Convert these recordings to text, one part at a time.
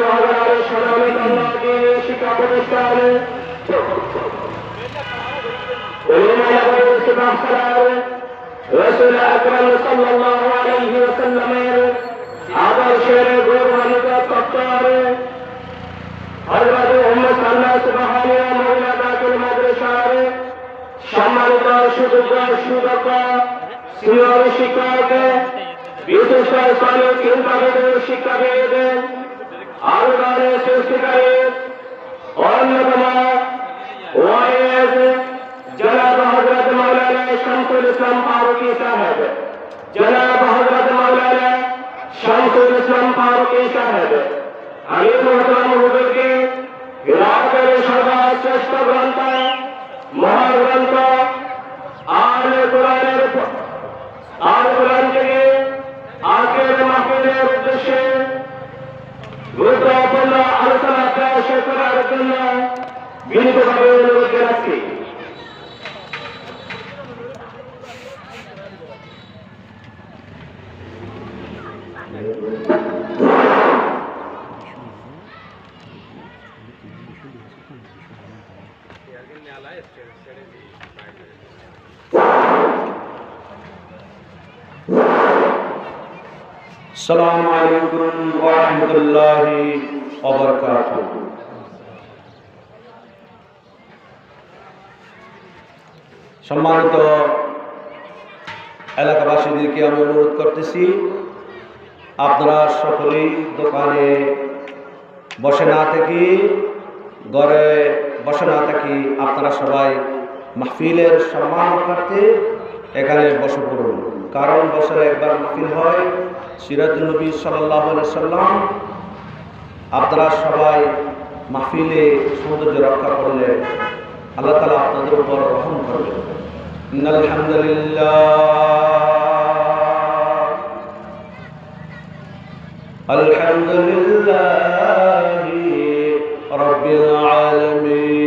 মহাজার সনাতন দিনের শিক্ষা প্রতিষ্ঠানে রসুল আকরাম সাল্লাল্লাহু আলাইহি ওয়াসাল্লামের আদর্শের গৌরবান্বিত তত্ত্বে হযরত মুহাম্মদ সাল্লাল্লাহু মহিলা দাখিল মাদ্রাসার সম্মানিত সুযোগ্য সুদক্ষ সিনিয়র শিক্ষক বিশিষ্ট ইসলামিক চিন্তাবিদ শিক্ষাবিদ আলোচনার সৃষ্টিকারী অন্যতম ওয়াইজ জনাব হযরত মাওলানা শামসুল ইসলাম ফারুকী সাহেব, জনাব হযরত মাওলানা শামসুল ইসলাম ফারুকী সাহেব, আমি মোহতরম হুজুরকে রাতের সর্বশ্রেষ্ঠ গ্রন্থ মহাগ্রন্থ আল কোরআন থেকে আজকের মাহফিলের উদ্দেশ্যে গুরুত্বপূর্ণ আলোচনা পেশ করার জন্য বিনীতভাবে অনুরোধ জানাচ্ছি। আসসালামু আলাইকুম ওয়া রাহমাতুল্লাহি ওয়া বারাকাতুহু। সম্মানিত এলাকাবাসীদেরকে আমি অনুরোধ করতেছি, আপনারা সকলেই দোকানে বসে না থেকে, ঘরে বসে না থাকি, আপনারা সবাই মাহফিলের সম্মান করতে এখানে বসে পড়ুন। কারণ বছরে একবার মাহফিল হয়, সিরাতুন নবী সাল্লাল্লাহু আলাইহি সাল্লাম। আপনারা সবাই মাহফিলে সৌন্দর্য রক্ষা করলে আল্লাহ তাআলা আপনাদের উপর রহম করবেন। ইন্নাল হামদুলিল্লাহ আলহামদুলিল্লাহি রাব্বিল আলামিন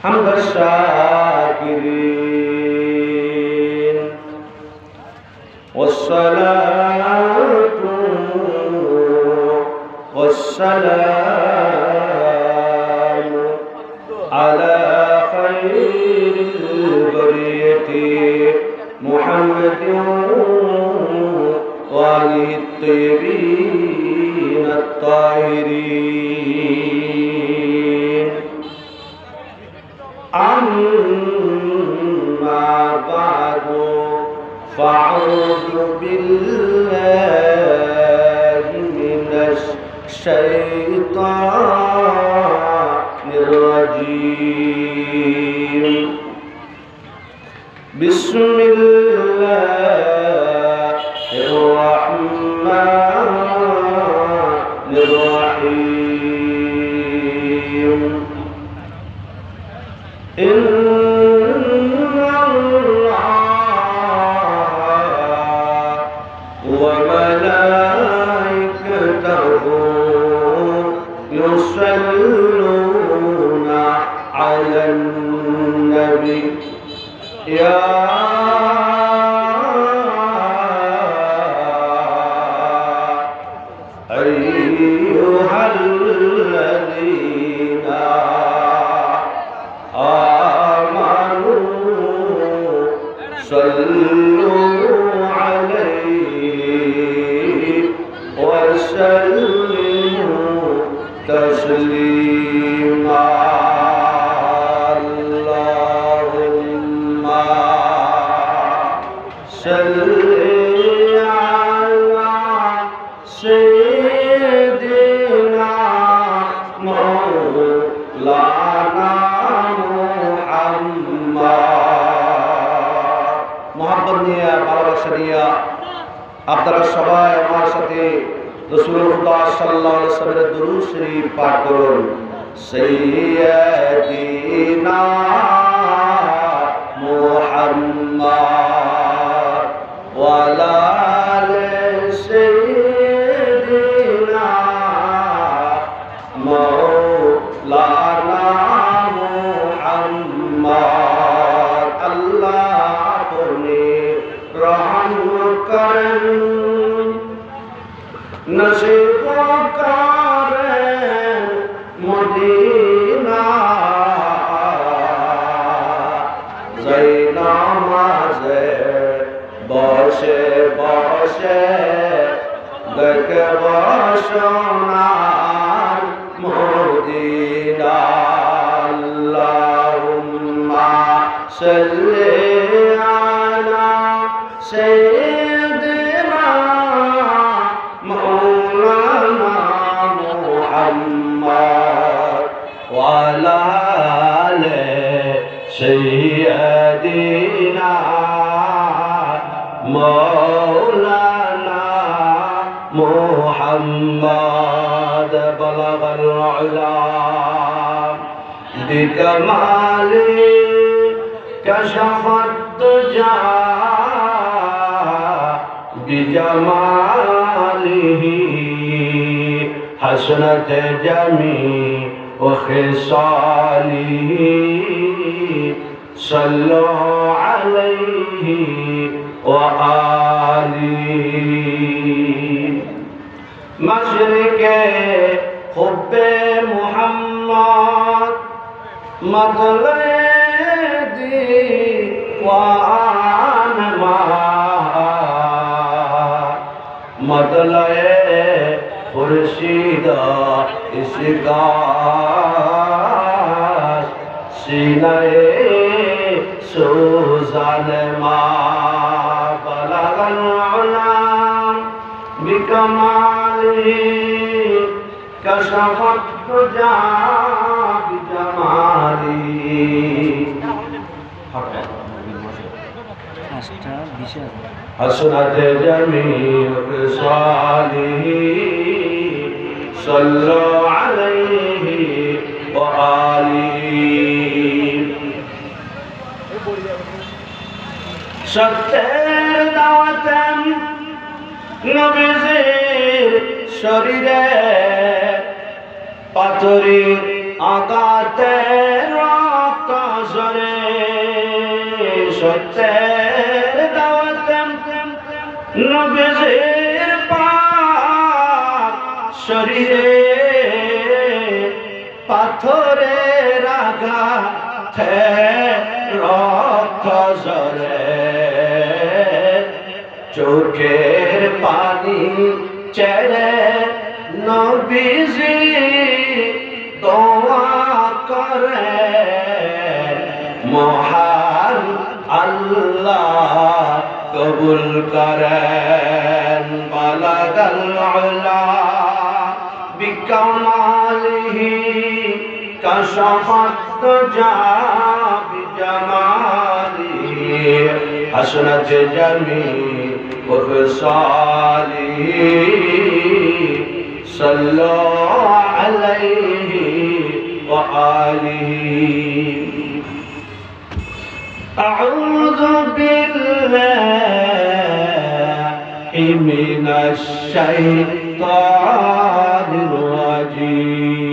হামদাশ শাকিরিন ওয়াসসালাতু ওয়াসসালামু আলা খায়রিল বারিয়াতি মুহাম্মাদিন ওয়া আলিহি আত-তাইয়িবিন আত-তাহিরিন। أما بعد فأعوذ بالله من الشيطان الرجيم. بسم الله الرحمن الرحيم. إن الله وملائكته يصلون على النبي يا أيها الذين صلوا عليه وسلموا تسليما. اللهم صل على سيدنا مولانا মোহাম্মদ নিয়ে ভালোবাসা নিয়ে আপনারা সবাই আমার সাথে রাসূলুল্লাহ সাল্লাল্লাহু আলাইহি ওয়াসাল্লামের দুরূদ শরীফ পাঠ করুন। সাইয়্যিদিনা মুহাম্মদ ওয়া আলা আলি সাইয়্যিদিনা মাওলানা মুহাম্মদ। আল্লাহ আপনি রহম করেন নসিব করেন মদিনা যাই নামাজে বসে বসে দেখব সোনার মদিনা আল্লাহুম্মা সাল্লি আলা সাইয়্যিদিনা মাওলানা মুহাম্মদ ওয়া আলা আলি সাইয়্যিদিনা مولانا محمد بلغ العلا بكماله كشف الدجى بجماله حسنت جميع خصاله صلوا عليه وآله مشرق حب محمد مطلع دیوان ما مطلع خورشید اسگاس سینہ سوزان ما بلغ العلا بكماله كشف الدجى بجماله حسنت جميع خصاله صلوا عليه وآله সত্যের দাওয়াতেন নবীজির শরীরে পাথরের আঘাতে রক্ত ঝরে সত্যের দাওয়াতেন নবীজির পাক শরীরে পাথরের আঘাতে রক্ত ঝরে চোখের পানি ছেড়ে নবীজি দোয়া করে মহান আল্লাহ কবুল করেন বালাগাল উলা বিকামালিহি কাশাফাত দুজা বিজামালিহি حسنت جميع خصاله صلوا عليه وآله أعوذ بالله من الشيطان الرجيم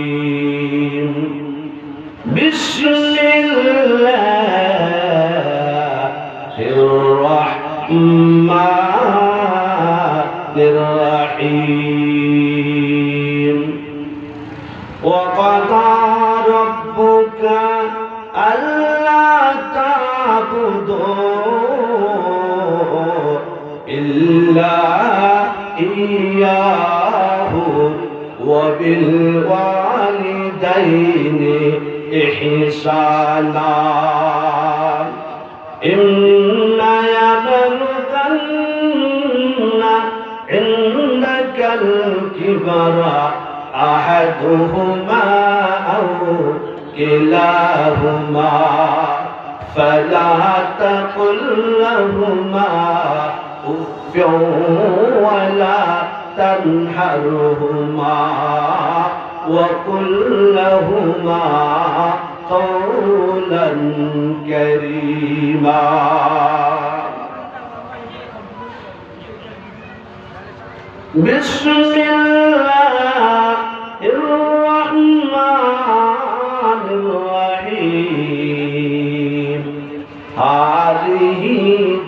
بسم الله الرحمن الرحيم وقضى ربك ألا تعبدوا إلا إياه وبالوالدين إحسانا إما يبلغن عندك الكبر أحدهما أو كلاهما فلا تقل لهما أف ولا تنحرهما وقل لهما قولا كريما بسم الله الرحمن الرحيم هذه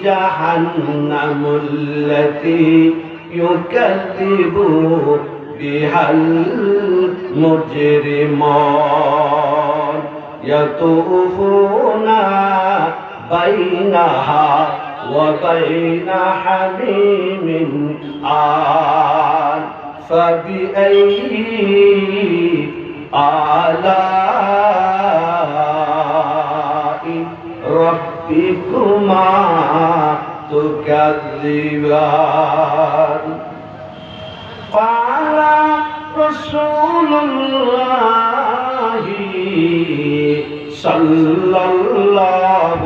جهنم التي يكذب بها المجرمون يطوفون بينها وبين حميم آن فبأي آلاء ربكما تكذبان قال رسول الله صلى الله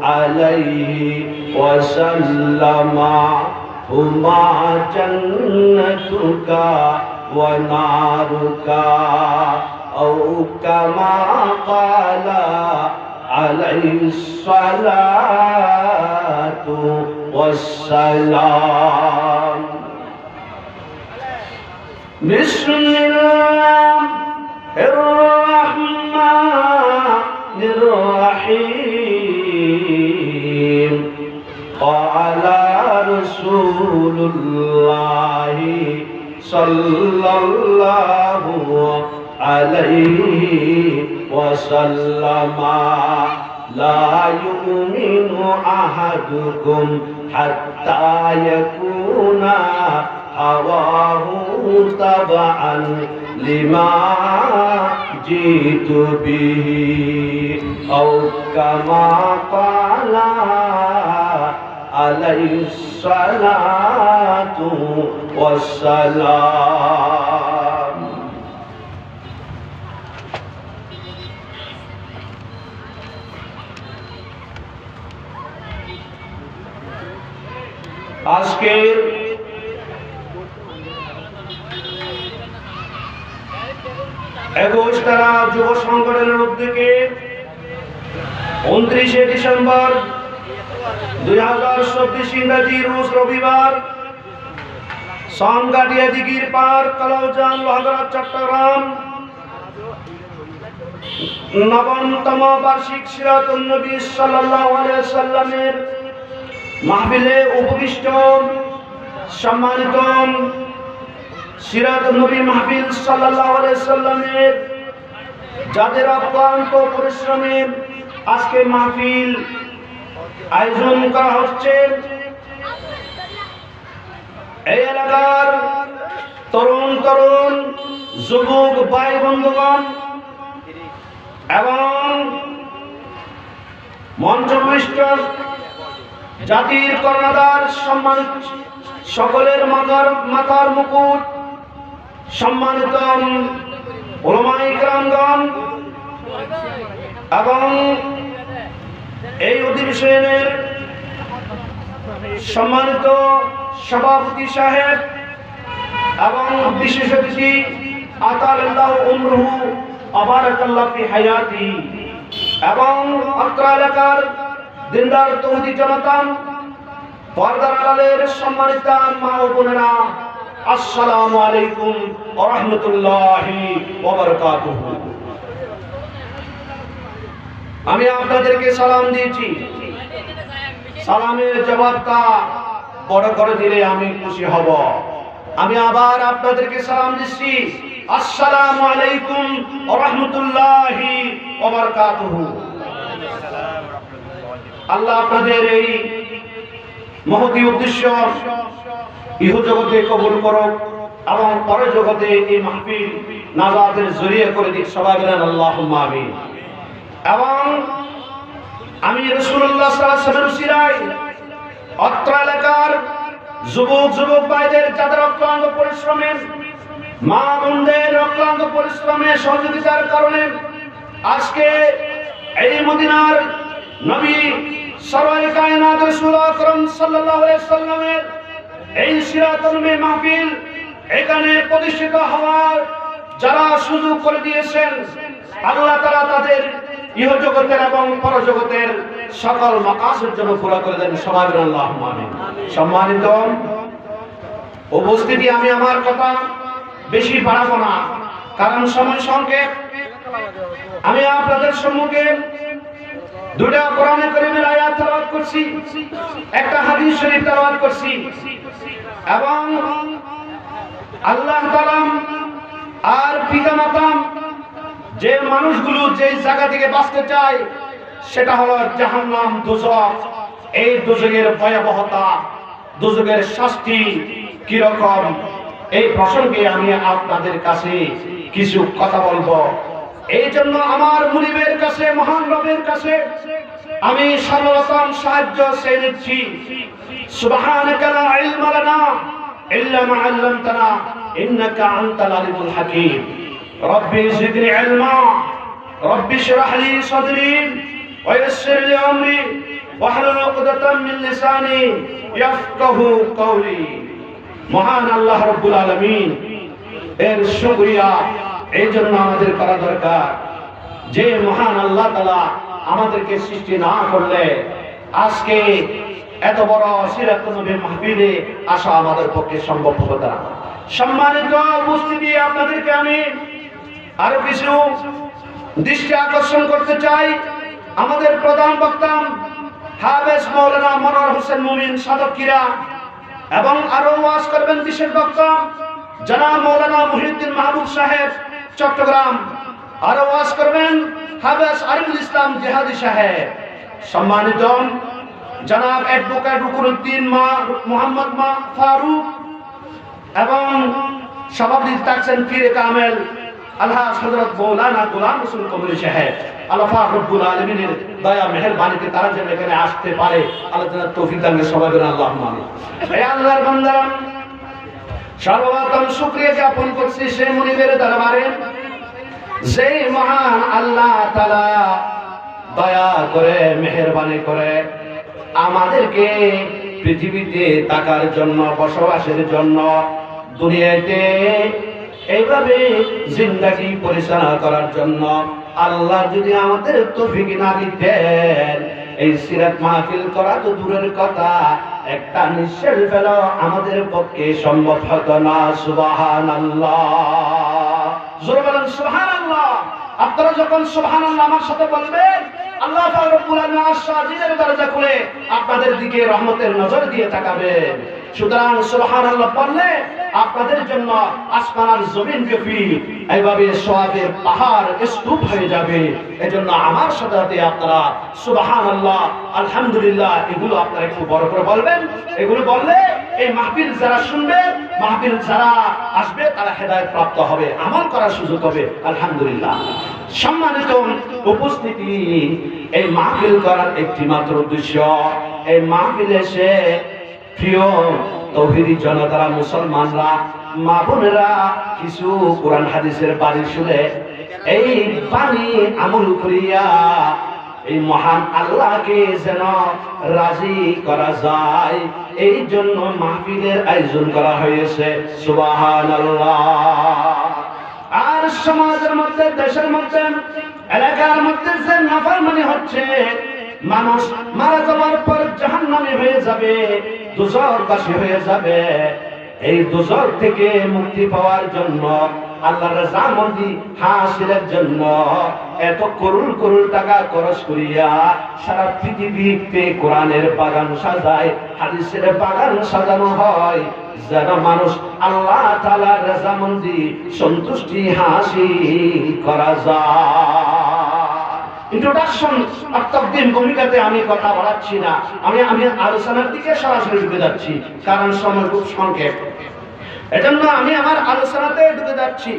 عليه وسلم هما جنتك ونارك أو كما قال عليه الصلاة والسلام بسم الله الرحمن الرحيم قال رسول الله صلى الله عليه وسلم لا يؤمن أحدكم حتى يكون هواه تبعا لما جئت به أو كما قال عليه الصلاة والسلام আজকের এগোস্তারা যুব সংগঠনের উদ্যোগে 29 ডিসেম্বর 2024 ইংরেজি রোজ রবিবার সামগাটিয়া দিঘির পার কালাউজান লোহাগড়া চট্টগ্রাম নবমতম বার্ষিক সিরাতুন নবী সাল্লাল্লাহু আলাইহি ওয়াসাল্লামের মাহফিলে উপবিষ্ট সম্মানিত সিরাতুন নবী মাহফিল সাল্লাল্লাহু আলাইহি ওয়াসাল্লামের যাদের অক্লান্ত পরিশ্রমে আজকে মাহফিল আয়োজন করা হচ্ছে, এই এলাকার তরুণ তরুণ যুবক ভাই বন্ধুগণ এবং মঞ্চবিষ্ট জাতির কর্ণধার সম্মানিত সকলের মাথার মুকুট সম্মানিত উলামায়ে কিরামগণ এবং এই অধিবেশনের সম্মানিত সভাপতি সাহেব এবং বিশেষ অতিথি আতালাল্লাহু উমরুহু আবারাকাল্লাহু ফি হায়াতি এবং অত্র এলাকার দিনদার তৌহিদি জনতা পর্দার আড়ালের সম্মানিত মা ও বোনেরা, আসসালামু আলাইকুম ওয়া রাহমাতুল্লাহি ওয়া বারাকাতুহু। আমি আপনাদেরকে সালাম দিয়েছি, সালামের জবাবটা বড় করে দিলে আমি খুশি হব। আমি আবার আপনাদেরকে সালাম দিচ্ছি, আসসালামু আলাইকুম ওয়া রাহমাতুল্লাহি ওয়া বারাকাতুহু। আল্লাহ আপনাদের এই মহতী উদ্দেশ্য ইহ জগতে কবুল করুক এবং পরের জগতে এই মাহফিল নাজাতের জরিয়া করে দিক। সবাই বলেন আল্লাহুম্মা আমিন। এবং আমি রাসূলুল্লাহ সাল্লাল্লাহু আলাইহি ওয়াসাল্লামের উসিলায় অত্র এলাকার যুবক ভাইদের যাদের অক্লান্ত পরিশ্রমে, মা বোনদের অক্লান্ত পরিশ্রমে সহযোগিতার কারণে আজকে এই মদিনার নবী সরওয়ারে কায়নাত রাসূল আকরাম সাল্লাল্লাহু আলাইহি ওয়াসাল্লামের এই সিরাতুন নবী মাহফিল এখানে প্রতিষ্ঠিত হওয়ার যারা সুযোগ করে দিয়েছেন, আল্লাহ তাআলা তাদের ইহ জগতের এবং পরজগতের সকল মাকাসের জন্য পুরা করে দেন। সবাই বলেন আল্লাহুম্মা আমিন। সম্মানিত উপস্থিতি, আমি আমার কথা বেশি বাড়াবো না কারণ সময় সংক্ষেপ। আমি আপনাদের সম্মুখে দুটা কোরআনে কারীমের আয়াত তেলাওয়াত করছি, একটা হাদিস শরীফ তেলাওয়াত করছি। এবং আল্লাহ তাআলা আর পিতামাতা যে মানুষগুলো যে জায়গা থেকে বাঁচতে চায় সেটা হলো জাহান্নাম, দোজখ। এই দোজখের ভয়াবহতা, দোজখের শাস্তি কিরকম, এই প্রসঙ্গে আমি আপনাদের কাছে কিছু কথা বলবো। এই জন্য আমার মুনিবের কাছে, মহান রবের কাছে আমি সর্বপ্রথম সাহায্য চেয়ে নিচ্ছি। সুবহানাকা লা ইলমা লানা ইল্লা মা আল্লামতানা ইন্নাকা আনতাল আলিমুল হাকীম। রব্বি জিদনি ইলমা, রব্বি ইশরাহ লি সাদরি ওয়া ইয়াসসির লি আমরি ওয়াহলুল উকদাতাম মিন লিসানি ইয়াফকাহু কওলি। মহান আল্লাহ রাব্বুল আলামিন এর শুকরিয়া এই জন্য আমাদের করা দরকার যে মহান আল্লাহ তাআলা আমাদেরকে সৃষ্টি না করলে আজকে এত বড় সিরাত নবী মাহফিলে আসা আমাদের পক্ষে সম্ভব হতো না। সম্মানিত উপস্থিতি, আপনাদেরকে আমি আরো কিছু দৃষ্টি আকর্ষণ করতে চাই। আমাদের প্রধান বক্তা হাফেজ মাওলানা মনোয়ার হোসেন মুমিন সাধকিরা, এবং আরো ওয়াজ করবেন বিশেষ বক্তা জনাব মাওলানা মুহিউদ্দিন মাহবুব সাহেব চট্টগ্রাম, আরো ওয়াজ করবেন হাফেজ আরিফুল ইসলাম জিহাদি সাহেব। সম্মানিত জনাব অ্যাডভোকেট রুকুনুদ্দিন মোহাম্মদ ফারুক, এবং সভাপতি থাকছেন পীরে কামেল আলহাজ হযরত মাওলানা গোলাম রসুল কবরী সাহেব। আল্লাহ পাক রব্বুল আলামিনের দয়া মেহেরবানিতে তারা যেন এখানে আসতে পারে, আল্লাহ তাআলা তৌফিক দান করে সবাই বলেন আল্লাহুম্মা আমিন। হে আল্লাহর বান্দারা, সর্বপ্রথম শুকরিয়া জ্ঞাপন করছি সেই মুনিবের দরবারে যে মহান আল্লাহ তাআলা দয়া করে মেহেরবানি করে আমাদেরকে পৃথিবীতে থাকার জন্য, বসবাসের জন্য, দুনিয়াতে এইভাবে জিন্দেগি পরিচালনা করার জন্য আল্লাহ যদি আমাদের তৌফিক না দিতেন, এই সিরাত মাহফিল করা তো দূরের কথা, একটা নিঃশ্বাস ফেলা আমাদের পক্ষে সম্ভব হতো না। সুবহানাল্লাহ, জোরে বলেন সুবহানাল্লাহ। আপনারা যখন সুবহানাল্লাহ আমার সাথে বলবেন, আল্লাহ পাক রব্বুল আলামিন আশ-শাহিদের দরজা খুলে আপনাদের দিকে রহমতের নজর দিয়ে তাকাবেন। সুতরাং সুবহানাল্লাহ পড়লে আপনাদের জন্য আসমান আর জমিন ব্যাপী এইভাবে সওয়াবের পাহাড় স্তূপ হয়ে যাবে। এজন্য আমার সাথে আপনারা সুবহানাল্লাহ, আলহামদুলিল্লাহ এগুলো আপনারা একটু বড় করে বলবেন। এগুলো বললে এই মাহফিল যারা শুনবে, মাহফিল যারা আসবে তারা হেদায়েত প্রাপ্ত হবে, আমল করার সুযোগ হবে। আলহামদুলিল্লাহ। সম্মানিত উপস্থিতি, এই মাহফিল করার একটি মাত্র উদ্দেশ্য, এই মাহফিলে এসে প্রিয় তৌহিদি জনতারা, মুসলমানরা, মা বোনেরা কিছু কোরআন হাদিসের বাণী শুনে এই বাণী আমল করিয়া এই মহান আল্লাহকে যেন রাজি করা যায়, এই জন্য মাহফিলের আয়োজন করা হয়েছে। সুবহানাল্লাহ। আর সমাজের মধ্যে, দেশের মধ্যে, এলাকার মধ্যে যে নাফরমানি হচ্ছে, মানুষ মারা যাওয়ার পর জাহান্নামী হয়ে যাবে, দোজখবাসী হয়ে যাবে, এই দোজখ থেকে মুক্তি পাওয়ার জন্য, আল্লাহর রাজামন্দি হাসিলের জন্য এত করুণ করুণ টাকা খরচ করিয়া সারা পৃথিবীতে কোরআনের বাগান সাজায়, হাদিসের বাগান সাজানো হয়, যেন মানুষ আল্লাহ তাআলার রাজামন্দি সন্তুষ্টি হাসিল করা যায়। ইন্ট্রোডাকশন আর তাকদিম ভূমিকাতে আমি কথা বাড়াচ্ছি না, আমি আলোচনার দিকে সরাসরি ঢুকে যাচ্ছি, কারণ সময় খুব সংক্ষেপ। এজন্য আমি আমার আলোচনাতে ঢুকে যাচ্ছি।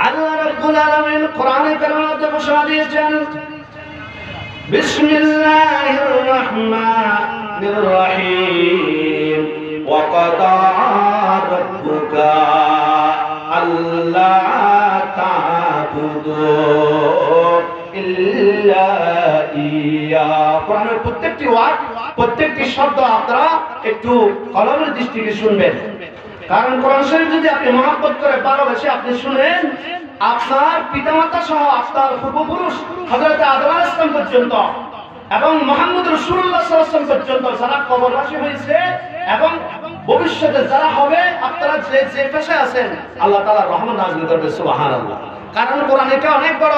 আল্লাহ রাব্বুল আলামিন কোরআনে কারীমে ঘোষণা দিয়েছেন, বিসমিল্লাহির রাহমানির রহিম, ওয়া ক্বাদা রাব্বুকা আল্লা তা'বুদু ইল্লা ইয়া। কোরআনের প্রত্যেকটি ওয়ার্ড, প্রত্যেকটি শব্দ আপনারা একটু কলমের দৃষ্টিতে শুনবেন, কারণ কোরআন শরীফ যদি আপনি মহব্বত করে ভালোবেসে আপনি শুনেন, আপনার পিতামাতা সহ আপনার পূর্বপুরুষ হযরত আদম আলাইহিস সালাম পর্যন্ত এবং মুহাম্মদ রাসূলুল্লাহ সাল্লাল্লাহু আলাইহি ওয়াসাল্লাম পর্যন্ত যারা কবরবাসী হয়েছে এবং ভবিষ্যতে যারা হবে, আপনারা যে পেশায় আছেন, আল্লাহ তাআলা রহমত নাযিল করবে। সুবহানাল্লাহ। কারণ কোরআন এটা অনেক বড়।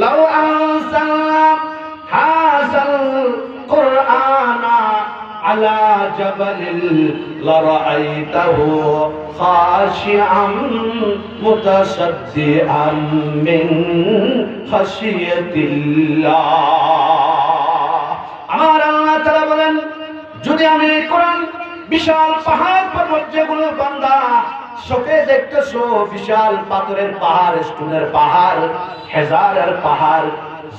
লাউ আনজালনা হাযাল কুরআনা على جبل لرأيته خاشعا متصدعا من خشية الله আমার আল্লাহ তাআলা বলেন যদি আমি এই কোরআন বিশাল পাহাড় পর্বত যেগুলো বান্দা চোখে দেখতেছো বিশাল পাথরের পাহাড় স্টোনের পাহাড় হেজারের পাহাড়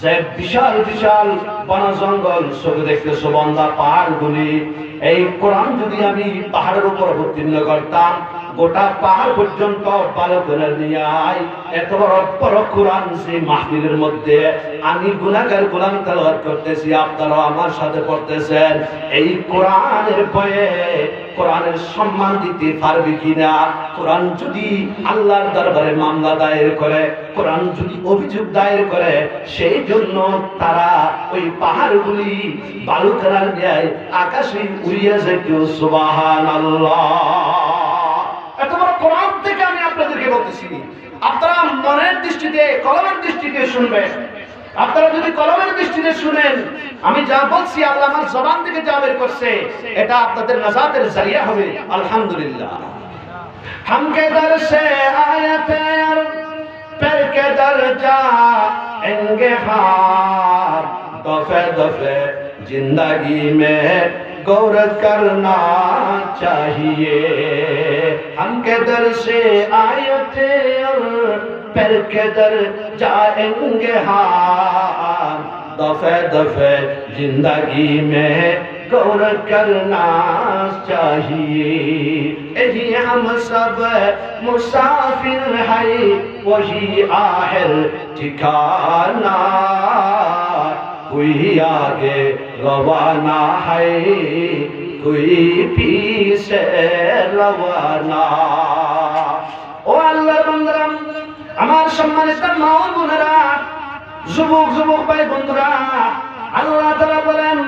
যে বিশাল বিশাল বন জঙ্গল চোখে দেখতেছো বান্দা পাহাড়গুলি এই কোরআন যদি আমি পাহাড়ের উপর অবতীর্ণ করতাম গোটা পাহাড় পর্যন্ত ভালো করে নিয়ে আয় এত বড় কোরআন সেই মাহফিলের মধ্যে আমি গুনাহগার গোলাম তেলাওয়াত করতেছি আপনারা আমার সাথে পড়তেছেন এই কোরআনের ভয়ে কোরআনের সম্মান দিতে পারবে কিনা কোরআন যদি আল্লাহর দরবারে মামলা দায়ের করে কোরআন যদি অভিযোগ দায়ের করে সেই জন্য তারা ওই পাহাড়গুলি বালুকার ন্যায় আকাশে উড়িয়ে যেত সুবহানাল্লাহ এত বড় কোরআন থেকে আমি আপনাদেরকে বলতেছি আপনারা মনের দৃষ্টিতে কলমের দৃষ্টিতে শুনবেন আপনারা যদি কলমের দৃষ্টিতে শুনেন আমি যা বলছি আল্লাহ আমার জবান থেকে যা বের করছে এটা আপনাদের নাজাতের জারিয়া হবে আলহামদুলিল্লাহ हम के दर से आयते पर के दर जाएंगे हार दफे दफे जिंदगी में गौर करना चाहिए हम के दर से आयते पर के दर जाएंगे हार दफे दफे जिंदगी में गौर करना चाहिए यही हम सब मुसाफिर है वही आखिर ठिकाना कोई आगे रवाना है कोई पीछे रवाना ও আল্লাহর বান্দারা আমার সম্মানিত মা ও বোনেরা যুবক যুবক ভাই বন্ধুরা আল্লাহ তাআলা বলেন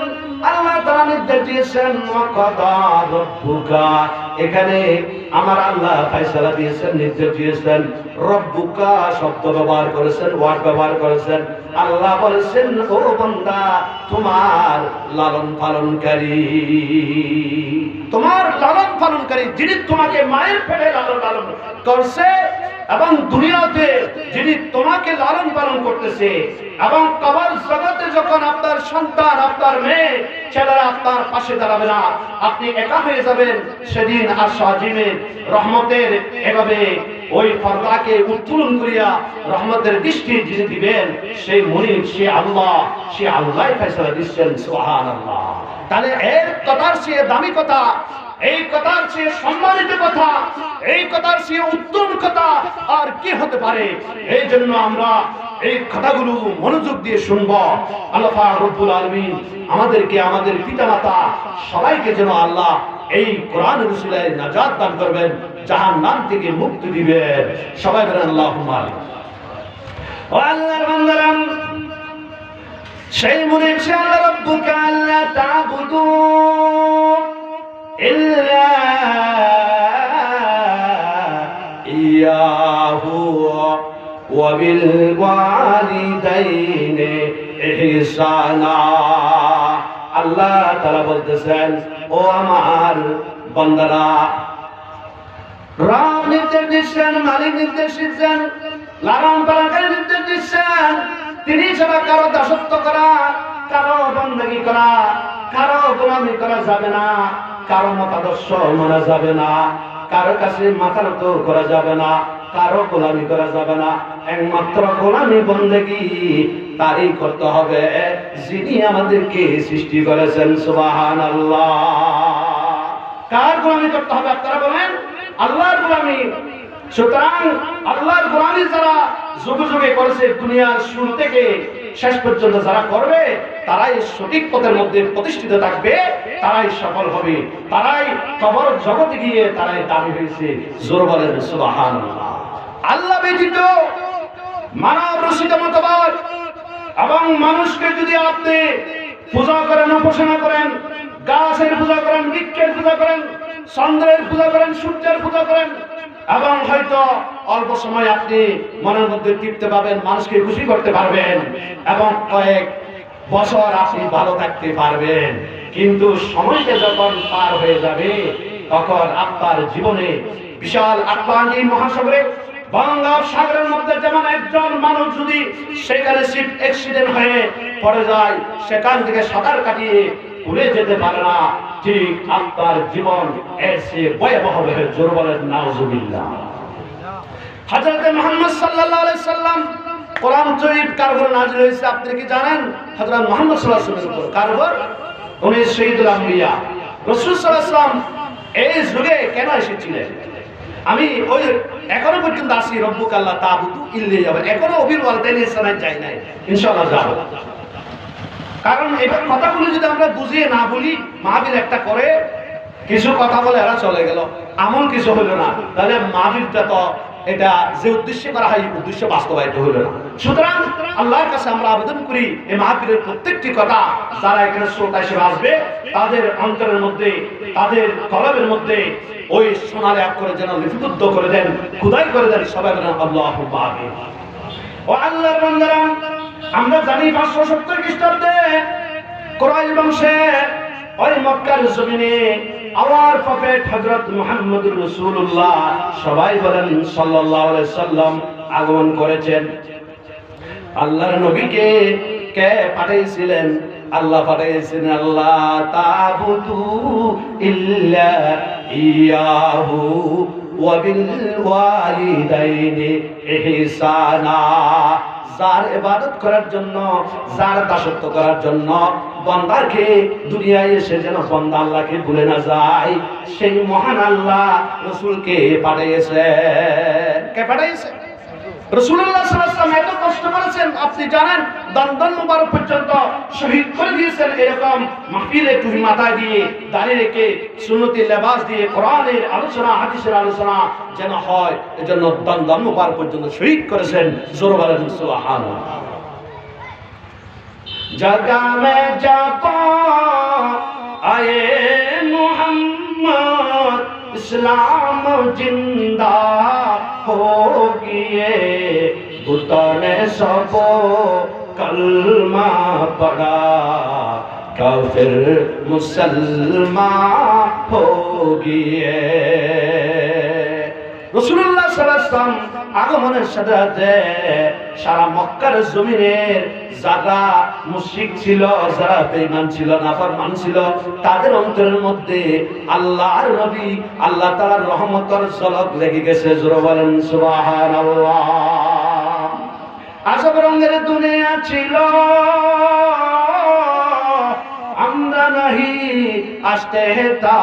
আল্লাহ তাআলা নির্দেশ দিয়েছেন ওয়াকাদা রব্বুকা এখানে আমার আল্লাহ ফয়সালা দিয়েছেন নির্দেশ দিয়েছেন রব্বুকা শব্দ ব্যবহার করেছেন ওয়ার্ড ব্যবহার করেছেন আল্লাহ বলেছেন ও বান্দা তোমার লালন পালনকারী যিনি তোমাকে মায়ের পেটে লালন পালন করছে এবং দুনিয়াতে যিনি তোমাকে লালন পালন করতেছে এবং কবর জগতে যখন আপনার সন্তান আপনার মেয়ে ছেলেরা আপনার পাশে দাঁড়াবে না আপনি একা হয়ে যাবেন সেদিন আরশ-ই-আজিমের রহমতের এভাবে ওই পর্দাকে উত্তোলন করিয়া রহমতের দৃষ্টি যিনি দিবেন সেই মুনিব সে আল্লাহই ফয়সালা দিচ্ছেন সুবহানাল্লাহ তাহলে এর কথার চেয়ে দামি কথা এই কথার চেয়ে সম্মানিত কথা এই কথার চেয়ে উত্তম কথা আর কি হতে পারে এই জন্য আমরা এই কথাগুলো মনোযোগ দিয়ে শুনবো আল্লাহ পাক রব্বুল আলামিন আমাদেরকে আমাদের পিতামাতা সবাইকে যেন আল্লাহ এই কোরআন রাসূলের নাজাত দান করবেন জাহান্নাম থেকে মুক্তি দিবেন সবাই বলেন আল্লাহুম্মা আমিন ও আল্লাহর বান্দারা সেই মুনিব সে আল্লাহ রব্বুকা আল্লা তা'বুদু ইল্লা ইয়াহু ওয়া বিল ওয়ালিদাইনি ইহসানা আল্লাহ তাআলা বলতেছেন ও আমার বান্দারা রব নির্দেশ দিচ্ছেন মালিক নির্দেশ দিচ্ছেন লালন পালনকারী নির্দেশ দিচ্ছেন তিনি ছাড়া কারো দাসত্ব করা কারো বন্দী করা কারো গোলামি করা যাবে না কারো মতাদর্শ মানা যাবে না কারো কাছে মাথা নত করা যাবে না কারো গোলামি করা যাবে না একমাত্র গোলামি বন্দেগী তারই করতে হবে যিনি আমাদেরকে সৃষ্টি করেছেন সুবহানাল্লাহ কার গোলামি করতে হবে আপনারা বলেন আল্লাহর গোলামি সুতরাং আল্লাহর গোলামি যারা যুগে যুগে করেছে দুনিয়ার শুরু থেকে শেষ পর্যন্ত যারা করবে তারাই সঠিক পথের মধ্যে প্রতিষ্ঠিত থাকবে তারাই সফল হবে তারাই কবর জগতে গিয়ে তারাই দাবি হয়েছে জোর বলেন সুবহানাল্লাহ আল্লাহ ব্যতীত মানব রচিত মতবাদ এবং মানুষকে যদি আপনি পূজা করেন উপাসনা করেন গাছের পূজা করেন বৃক্ষের পূজা করেন চন্দ্রের পূজা করেন সূর্যের পূজা করেন এবং হয়তো অল্প সময় আপনি মনের মধ্যে তৃপ্তি পাবেন মানুষকে খুশি করতে পারবেন এবং কয়েক বছর আপনি ভালো থাকতে পারবেন, কিন্তু সময়টা যখন পার হয়ে যাবে তখন আপনার জীবনে বিশাল আটলান্টিক মহাসাগরে বঙ্গোপসাগরের মধ্যে যেমন একজন মানুষ যদি সেখানে শিপ অ্যাক্সিডেন্ট হয়ে পড়ে যায়, সেখান থেকে সাঁতার কাটিয়ে উড়ে যেতে পারে না, ঠিক আপনার জীবন এর চেয়ে ভয়াবহ হবে। জোর বলেন নাউজুবিল্লাহ। হযরত মুহাম্মদ সাল্লাল্লাহু আলাইহি সাল্লাম কোরআন শরীফ কার উপর নাযিল হয়েছে আপনি কি জানেন? হযরত মুহাম্মদ সাল্লাল্লাহু আলাইহি ওয়াসাল্লামের উপর। কার উপর? উনি শহীদুল আম্বিয়া। রাসূল সাল্লাল্লাহু আলাইহি ওয়াসাল্লাম এই যুগে কেন এসেছিলেন? আমি ওই এখনো পর্যন্ত আসি রব্বুক আল্লাহ তা'বুদু ইল্লাহু ইয়া, এখনো অবির ওয়ালিদাইন ইহসানাত যাই নাই, ইনশাআল্লাহ যাব। কারণ এটার কথাগুলো যদি আমরা বুঝিয়ে না বলি, মাহফিল একটা করে কিছু কথা বলে এরা চলে গেল, এমন কিছু হলো না, তাহলে মাহফিলটা তো এটা যে উদ্দেশ্যে করা হয় উদ্দেশ্য বাস্তবায়িত হলো না। সুতরাং আল্লাহর কাছে আমরা আবেদন করি এই মাহফিলের প্রত্যেকটি কথা যারা এখানে শ্রোতা হিসেবে আসবে তাদের অন্তরের মধ্যে, তাদের কলবের মধ্যে ওই সোনালী অক্ষরে যেন লিপিবদ্ধ করে দেন, খোদাই করে দেন। সবাই বলেন আল্লাহুম্মা আমিন। ও আল্লাহর বান্দারা, আমরা জানি 570 খ্রিস্টাব্দে কুরাইশ বংশে ওই মক্কার জমিনে আওয়ার প্রফেট হযরত মুহাম্মদুর রাসূলুল্লাহ, সবাই বলেন সাল্লাল্লাহু আলাইহি সাল্লাম আগমন করেছেন। আল্লাহর নবীকে কে পাঠিয়েছিলেন? আল্লাহ পাঠিয়েছেন আল্লাহ তা'বুদু ইল্লা ইয়াহু ওয়া বিল ওয়ালিদাইনি ইহসানা। যার ইবাদত করার জন্য, যার দাসত্ব করার জন্য বান্দাকে দুনিয়ায় এসে যেন বান্দা আল্লাহকে ভুলে না যায়, সেই মহান আল্লাহ রাসূলকে পাঠিয়েছে। কে পাঠিয়েছে? রাসূলুল্লাহ সাল্লাল্লাহু আলাইহি ওয়াসাল্লাম এত কষ্ট করেছেন, আপনি জানেন দন্দন মুবারক পর্যন্ত শহীদ করে দিয়েছেন। এরকম মাহফিলে টুপি মাথায় দিয়ে, দাঁড়িয়ে রেখে, সুন্নতি লেবাস দিয়ে কোরআনের আলোচনা, হাদিসের আলোচনা যেন হয়, এজন্য দন্দন মুবারক পর্যন্ত শহীদ করেছেন। জোরে বলেন সুবহানাল্লাহ। जगह में जापा आए मोहम्मद, इस्लाम जिंदा होगी, बुतों ने सब कलमा पढ़ा, काफिर मुसलमान होगी। রাসূলুল্লাহ সাল্লাল্লাহু আলাইহি ওয়াসাল্লাম আগমনের সাথে সাথে সারা মক্কার জমিনের যারা মুশরিক ছিল, যারা বেঈমান ছিল, নাফরমান ছিল, তাদের অন্তরের মধ্যে আল্লাহর নবী, আল্লাহ তাআলার রহমতের ঝলক লেগে গেছে। জোরে বলেন সুবহানাল্লাহ। আজব রঙের দুনিয়া ছিল, আমরা নাহি আসতে তা,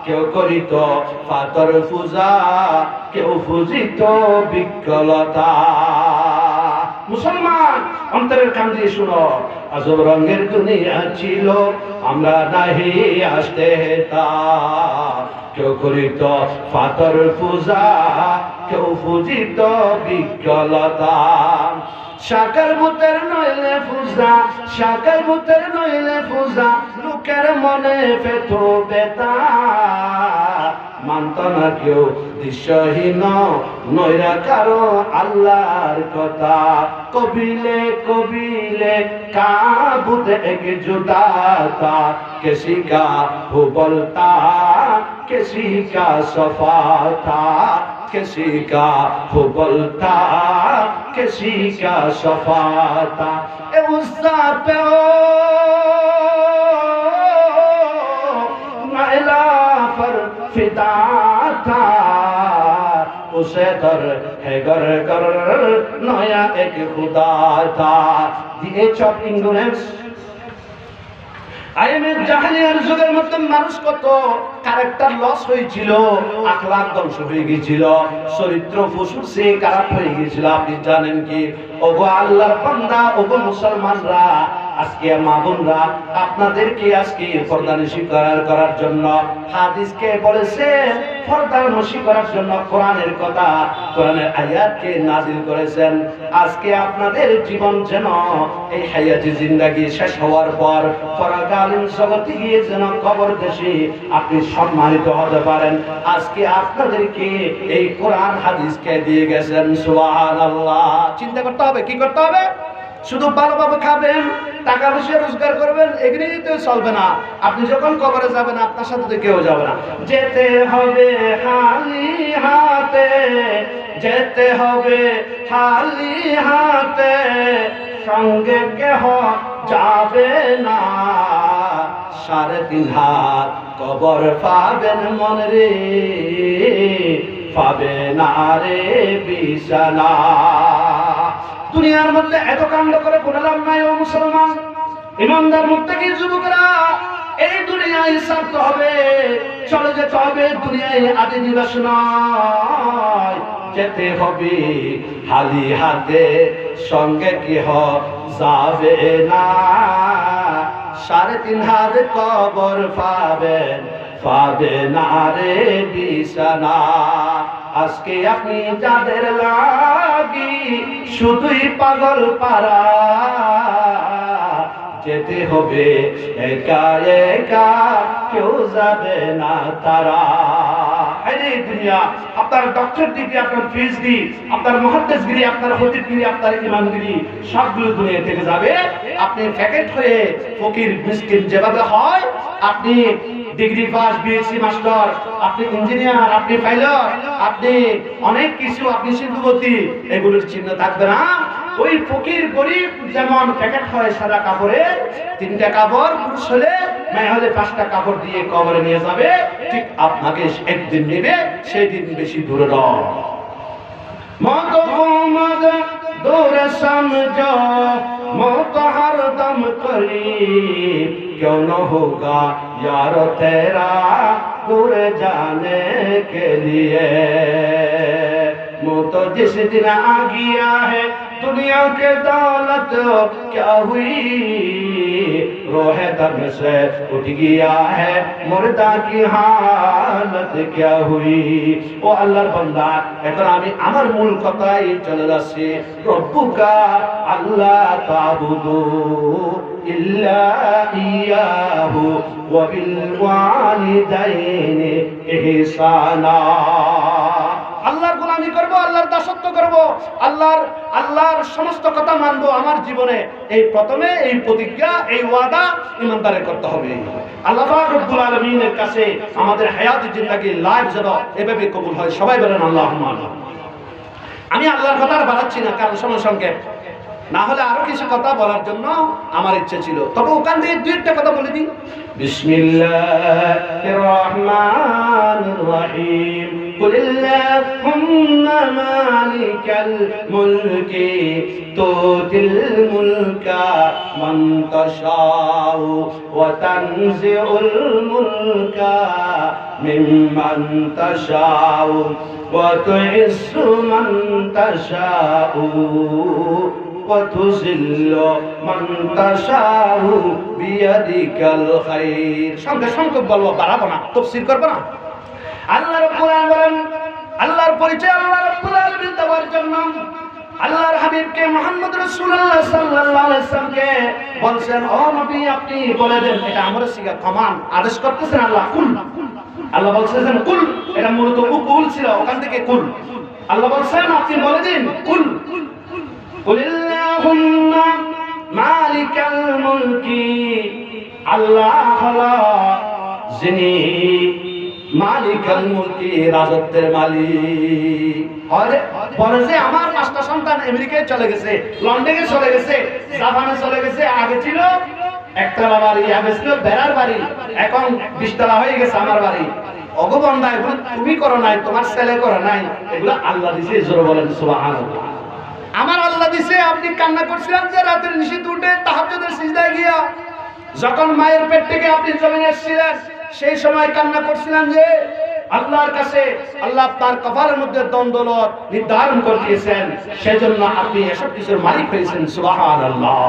কেউ করিত পাথর পূজা, কেউ পূজিত বিকলতা। মুসলমান অন্তরের কান দিয়ে শুনো, আজব রঙের দুনিয়া ছিল, আমরা নাহি আসতে তা, কেউ করিত পাথর পূজা, কেউ পূজিত বিকলতা। শাকার বুতের নইলে পূজা, শাকার বুতের নইলে পূজা, লোকের মনে পেত বেতা, মানত না কেউ দৃশ্যহীন নৈরা কারো আল্লাহর কথা। কবিলে কবিলে কাবুত এক জুদাতা, কিসি কা হু বলতা, কিসি কা সফা থা, किसी का वो बोलता, किसी का सफाता। ए उस्ता पे ओ नाइला पर फिदा था, उसे दर है गर गर नया एक खुदा था। The age of ignorance, আইএমএর জাহেলিয়ার যুগের মধ্যে মানুষ কত ক্যারেক্টার লস হয়েছিল, আখলাক ধ্বংস হয়ে গিয়েছিল, চরিত্র ফুসুর সে খারাপ হয়ে গিয়েছিল। আপনি জানেন কি? ওগো আল্লাহর বান্দা, ওগো মুসলমানরা, আজকে মা বোনরা, আপনাদেরকে আজকে পর্দানশী করার জন্য হাদিসকে বলেছে, পর্দানশী করার জন্য কোরআনের কথা, কোরআনের আয়াতকে নাযিল করেছেন। আজকে আপনাদের জীবন যেন এই হায়াতি জিন্দেগি শেষ হওয়ার পর পরকালীন জগতে গিয়ে যেন কবর দেশে আপনি সম্মানিত হতে পারেন। আজকে আপনাদেরকে এই কোরআন হাদিসকে দিয়ে গেছেন। সুবহানাল্লাহ। চিন্তা করতে হবে, কি করতে হবে? শুধু ভালোভাবে খাবেন, টাকা পয়সা রোজগার করবেন, এগুলি তো চলবে না। আপনি যখন কবরে যাবেন আপনার সাথে তো কেউ যাবে না। যেতে হবে খালি হাতে, যেতে হবে খালি হাতে, সঙ্গে কেহ যাবে না। 3.5 হাত কবর পাবেন মন রে, পাবে না রে বিছানা। দুনিয়ার মধ্যে এত কাণ্ড করে কোনো লাভ নাই ও মুসলমান, ইমানদার মুত্তাকি যুবকরা। এই দুনিয়ায় ছাড়তে হবে, চলে যেতে হবে, দুনিয়ায় আদি নিবাস নয়। যেতে হবে খালি হাতে, সঙ্গে কেহ যাবে না। 3.5 হাত কবর পাবেন, পাবে না রে বিছানা। আজকে আপনি যাদের লাগি শুধুই পাগল পারা, যেতে হবে একা একা, কেউ যাবে না তারা। এই দুনিয়া আপনার ডক্টর ডিগ্রি, আপনার পিএইচডি, আপনার মুহাদ্দিসগিরি, আপনার হদিসগিরি, আপনার ইমামগিরি সবগুলো দুনিয়া থেকে যাবে। আপনি প্যাকেট হয়ে ফকির মিসকিন যেভাবে হয়, আপনি ডিগ্রি পাস, বিএসসি মাস্টার, আপনি ইঞ্জিনিয়ার, আপনি পাইলট, আপনি অনেক কিছু, আপনি শিল্পপতি, এগুলোর চিহ্ন থাকবে না। ওই ফকির গরিব যেমন প্যাকেট হয় সাদা কাপড়ে, 3টা কাপড়, পুরুষ হলে মেয়ে হলে 5টা কাপড় দিয়ে কবরে নিয়ে যাবে, ঠিক আপনাকে একদিন নেবে, সেই দিন বেশি দূরে নয়। মত মত দূরে সমঝো, मौत हर दम करीब, क्यों न होगा यार तेरा दूर जाने के लिए। मौत जिस दिन आ गया है, दुनिया के दौलत क्या हुई, रोहे दम से उठ गया है, मुर्दा की हालत क्या हुई। ও আল্লাহর বান্দা, এখন আমি আমার মূল কথাই চলে যাচ্ছি। রব্বুকা আল্লাহ তাবুদু ইল্লা ইয়াহু ওয়া বিল ওয়ালিদাইনি ইহসানা। আল্লাহর গোলামি করব, আল্লাহর দাসত্ব করব, আল্লাহর সমস্ত কথা মানবো আমার জীবনে। এই প্রথমে এই প্রতিজ্ঞা, এই ওয়াদা ইমানদারের করতে হবে। আল্লাহ পাক রব্বুল আলামিনের কাছে আমাদের হায়াত জিন্দেগি লাইফ যেন এভাবে কবুল হয়। সবাই বলেন আল্লাহুম্মা আমিন। আমি আল্লাহর কথা আর বাড়াচ্ছি না, কারণ সময় সংক্ষেপ, না হলে আরো কিছু কথা বলার জন্য আমার ইচ্ছে ছিল। তবে ওখান থেকে 2-1টা কথা বলে দিই। বিসমিল্লাহির রহমানির রহিম। قل اللهم مالك الملك تؤتي الملك من تشاء وتنزع الملك ممن تشاء وتعز من تشاء وتذل من تشاء بيدك الخير। সঙ্গে সঙ্গে বলবো, বাড়াবো না, তাফসীর করব না। আল্লাহ রাব্বুল আলামিন, আল্লাহর পরিচয় আল্লাহ রাব্বুল আলামিন দেওয়ার জন্য আল্লাহর হাবিবকে মুহাম্মদ রাসূলুল্লাহ সাল্লাল্লাহু আলাইহি ওয়াসাল্লামকে বলছেন, ও নবী আপনি বলে দেন। এটা আমার সিগা কমান, আদেশ করতেছেন আল্লাহ। কুল, আল্লাহ বলছেন কুল, এটা মূলত উকুল ছিল, ওখান থেকে কুল। আল্লাহ বলছেন আপনি বলে দিন, কুল কুলিল্লাহুম্মা মালিকাল মুলকি। আল্লাহ হলো যিনি মালিকাল মুলকি, রাজত্বের মালিক। বলে যে আমার 5টা সন্তান আমেরিকায় চলে গেছে, লন্ডনে চলে গেছে, জাপানে চলে গেছে। আগে ছিল একতলা বাড়ি, আগে ছিল বেড়ার বাড়ি, এখন 20 তলা হয়ে গেছে আমার বাড়ি। অগবন্দা, এগুলো তুমি করো নাই, তোমার ছেলে করো নাই, এগুলো আল্লাহ দিছে। জোরে বলেন সুবহানাল্লাহ। আমার আল্লাহ দিছে। আপনি কান্না করছিলেন যে রাতের নিশিতে উঠে তাহাজ্জুদের সিজদায় গিয়া, যখন মায়ের পেট থেকে আপনি জমিনে এসেছিলেন, সেই সময় কান্না করছিলেন যে আল্লাহর কাছে আল্লাহ আপনার কপালের মধ্যে দৌলত নির্ধারণ করে দিয়েছেন, সেজন্য আপনি এসব কিছুর মালিক হয়েছেন। সুবহানাল্লাহ।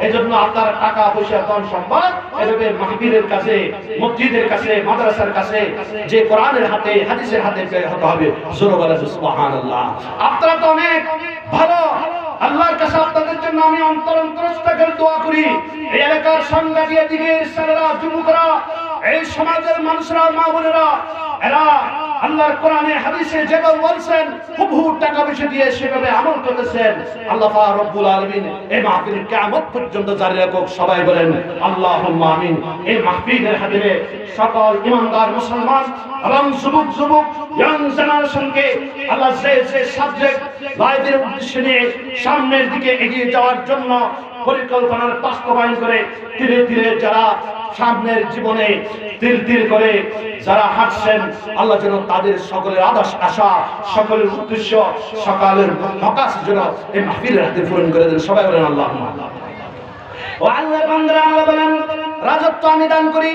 এজন্য আপনার টাকা পয়সা ধন সম্পদ এভাবে মাহফিলের কাছে, মসজিদের কাছে, মাদ্রাসার কাছে, যে কোরআনের হাতে হাদিসের হাতে হতে হবে। জোরে বলেন সুবহানাল্লাহ। আপনারা তো অনেক ভালো, আল্লাহর কাছে আপনাদের জন্য আমি অন্তরস্থ দোয়া করি। এই এলাকার সংগ্রামী দিকের ছেলেরা, যুবকরা, এই সমাজের মানুষরা, মা বোনেরা, এরা আল্লাহর কোরআনে হাদিসে যেভাবে বলছেন হুবহু টাকা পয়সা দিয়ে সেভাবে আমল করতেছেন। আল্লাহ পাক রব্বুল আলামিন এই মাহফিল কিয়ামত পর্যন্ত জারি রাখুক। সবাই বলেন আল্লাহুম্মা আমিন। এই মাহফিলের হাদিরে সকল ইমানদার মুসলমান এবং যুবক ইয়াং জেনারেশনকে আল্লাহ যে সাবজেক্ট লাইফের উদ্দেশ্য নিয়ে সামনের দিকে এগিয়ে যাওয়ার জন্য পরিকল্পনার বাস্তবায়ন করে ধীরে ধীরে যারা সামনের জীবনে তিল করে যারা হাঁটছেন, আল্লাহ যেন তাদের সকলের আশা সকলের উদ্দেশ্য সকালের মকাস যেন এই মাহফিলের হাতে পূরণ করে দেন। সবাই বলেন আল্লাহুম্মা। ও আল্লাহ বান্দারা, আল্লাহ বলেন রাজত্ব আমি দান করি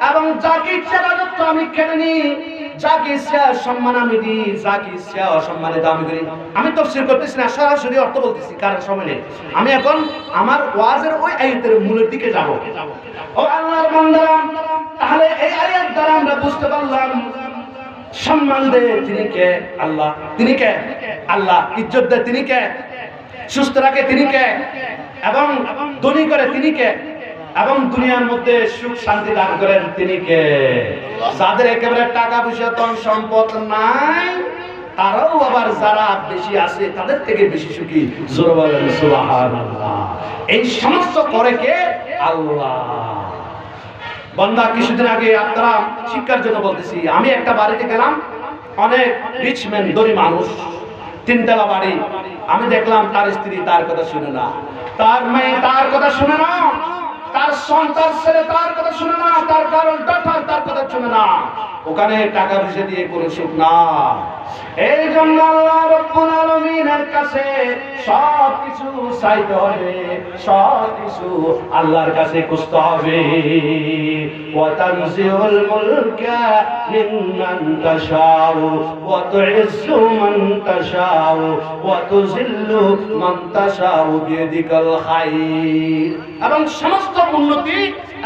এবং যাকে ইচ্ছা রাজত্ব আমি কেড়ে নিই, যাকে ইচ্ছা সম্মান আমি দিই, যাকে ইচ্ছা অসম্মানে দামি করি। আমি তাফসীর করতেছি না, সরাসরি অর্থ বলতেছি, কারণ সময় নেই। আমি এখন আমার ওয়াজের ওই আয়াতের মূলের দিকে যাব। ও আল্লাহর বান্দারা, তাহলে এই আয়াত দ্বারা আমরা বুঝতে পারলাম সম্মান দেয় তিনি কে? আল্লাহ। তিনি কে? আল্লাহ। ইজ্জত দেয় তিনি কে? সুস্থ রাখে তিনি কে? এবং ধনী করে তিনি কে? এবং দুনিয়ার মধ্যে সুখ শান্তি দান করেন তিনি কে? যাদের একেবারে টাকা পয়সা ধন সম্পদ নাই, তারাও আবার যারা বেশি আছে তাদের থেকে বেশি সুখী। জোরে বলেন সুবহানাল্লাহ। এই সমস্ত করে কে? আল্লাহ। বান্দা, কিছুদিন আগে আপনারা শিক্ষার জন্য বলতেছি, আমি একটা বাড়িতে গেলাম, অনেক রিচম্যান ধনী মানুষ, তিনতলা বাড়ি। আমি দেখলাম তার স্ত্রী তার কথা শুনে না, তার মেয়ে তার কথা শুনে না, তার সন্তান ছেলে তার কথা শুনে না, তার কারণ তার কথা শুনে না। ওখানে টাকা পয়সা দিয়ে কোনো সুখ না। এই জন্য আল্লাহ রাব্বুল আলামিনের কাছে সব কিছু চাইতে হবে, সব কিছু আল্লাহর কাছে খুঁজতে হবে। ওয়া তানজিউল মুলকা মিম্মান তাশাউ ওয়া তুইজ্জু মান তাশাউ ওয়া তুযিল্লু মান তাশাউ বিয়াদিকাল খায়র। এবং সমস্ত উন্নতি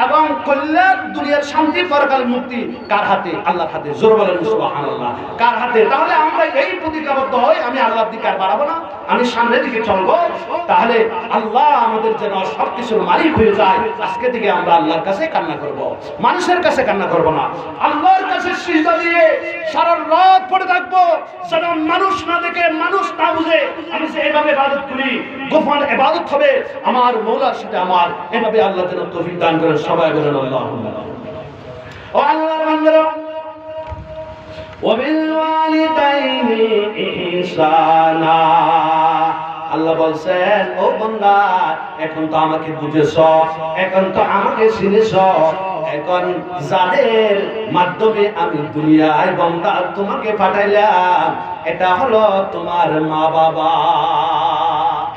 এবং কল্যাণ, দুনিয়ার শান্তি, পরকাল মুক্তি কার হাতে? আল্লাহর হাতে। জোরে বলেন সুবহানাল্লাহ। কার হাতে? তাহলে আমরা এই প্রতিজ্ঞাবদ্ধ হই, আমি আল্লাহর দিকে আর বাড়াবো না, আমি সামনের দিকে চলবো। তাহলে আল্লাহ আমাদের যেন সবকিছুর মালিক হয়ে যায়। আজকে থেকে আমরা আল্লাহর কাছে কান্না করব, মানুষের কাছে কান্না করব না। আল্লাহর কাছে সিজদা দিয়ে সারা রাত পড়ে থাকবো, যেন মানুষ না দেখে, মানুষ না বুঝে আমি যে এভাবে ইবাদত করি, গোপন ইবাদত হবে আমার মওলার সাথে আমার। এভাবে আল্লাহ যেন তৌফিক দান করেন। সবাই বলেন আল্লাহুম্মা। ও আল্লাহর বান্দারা, وبالوالدين إحسانا। আল্লাহ বলছেন, ও বান্দা, এখন তো আমাকে বুঝেছ, এখন তো আমাকে চিনেছ, এখন যাদের মাধ্যমে আমি দুনিয়ায় বান্দা তোমাকে পাঠাইলাম, এটা হলো তোমার মা বাবা।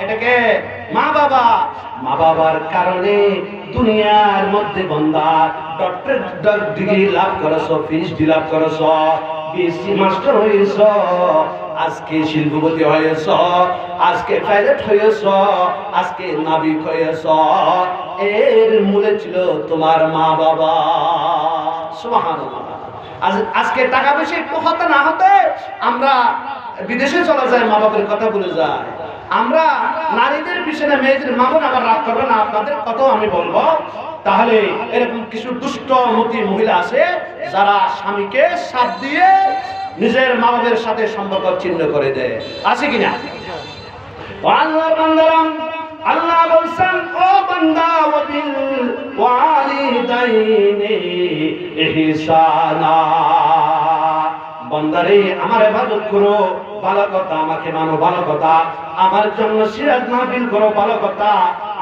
এটাকে মা বাবা। মা বাবার কারণে দুনিয়ার মধ্যে বান্দা ডক্টর ডিগ্রি লাভ করেছো, পিএইচডি লাভ করেছো, বিএসসি মাস্টার হয়েছ, আজকে শিল্পপতি হয়েছ, আজকে পাইলট হয়েছ, আজকে নাবিক হয়েছ। এর মূলে ছিল তোমার মা বাবা। সুবহানাল্লাহ। আজকে টাকা পয়সা একটু হতে না হতে আমরা বিদেশে চলে যাই, মা বাবার কথা ভুলে যায়। আমরা নারীদের পিছনে মেয়েদের মা বোন আবার রাগ করবে না, আপনাদের কথাও আমি বলবো। তাহলে এরকম কিছু দুষ্টমতি মহিলা আছে যারা স্বামীকে সাথ দিয়ে নিজের মা বাবার সাথে সম্পর্ক ছিন্ন করে দেয়, আছে কিনা? আল্লাহর বান্দারা, আল্লাহ বলছেন, ও বান্দা, ওয়াবিল ওয়ালিদাইনি ইহসানা। বান্দারে, আমার ইবাদত করো, ভালো কথা, আমাকে মানো, ভালো কথা, আমার জন্য সিরাত মাহফিল করো, ভালো কথা,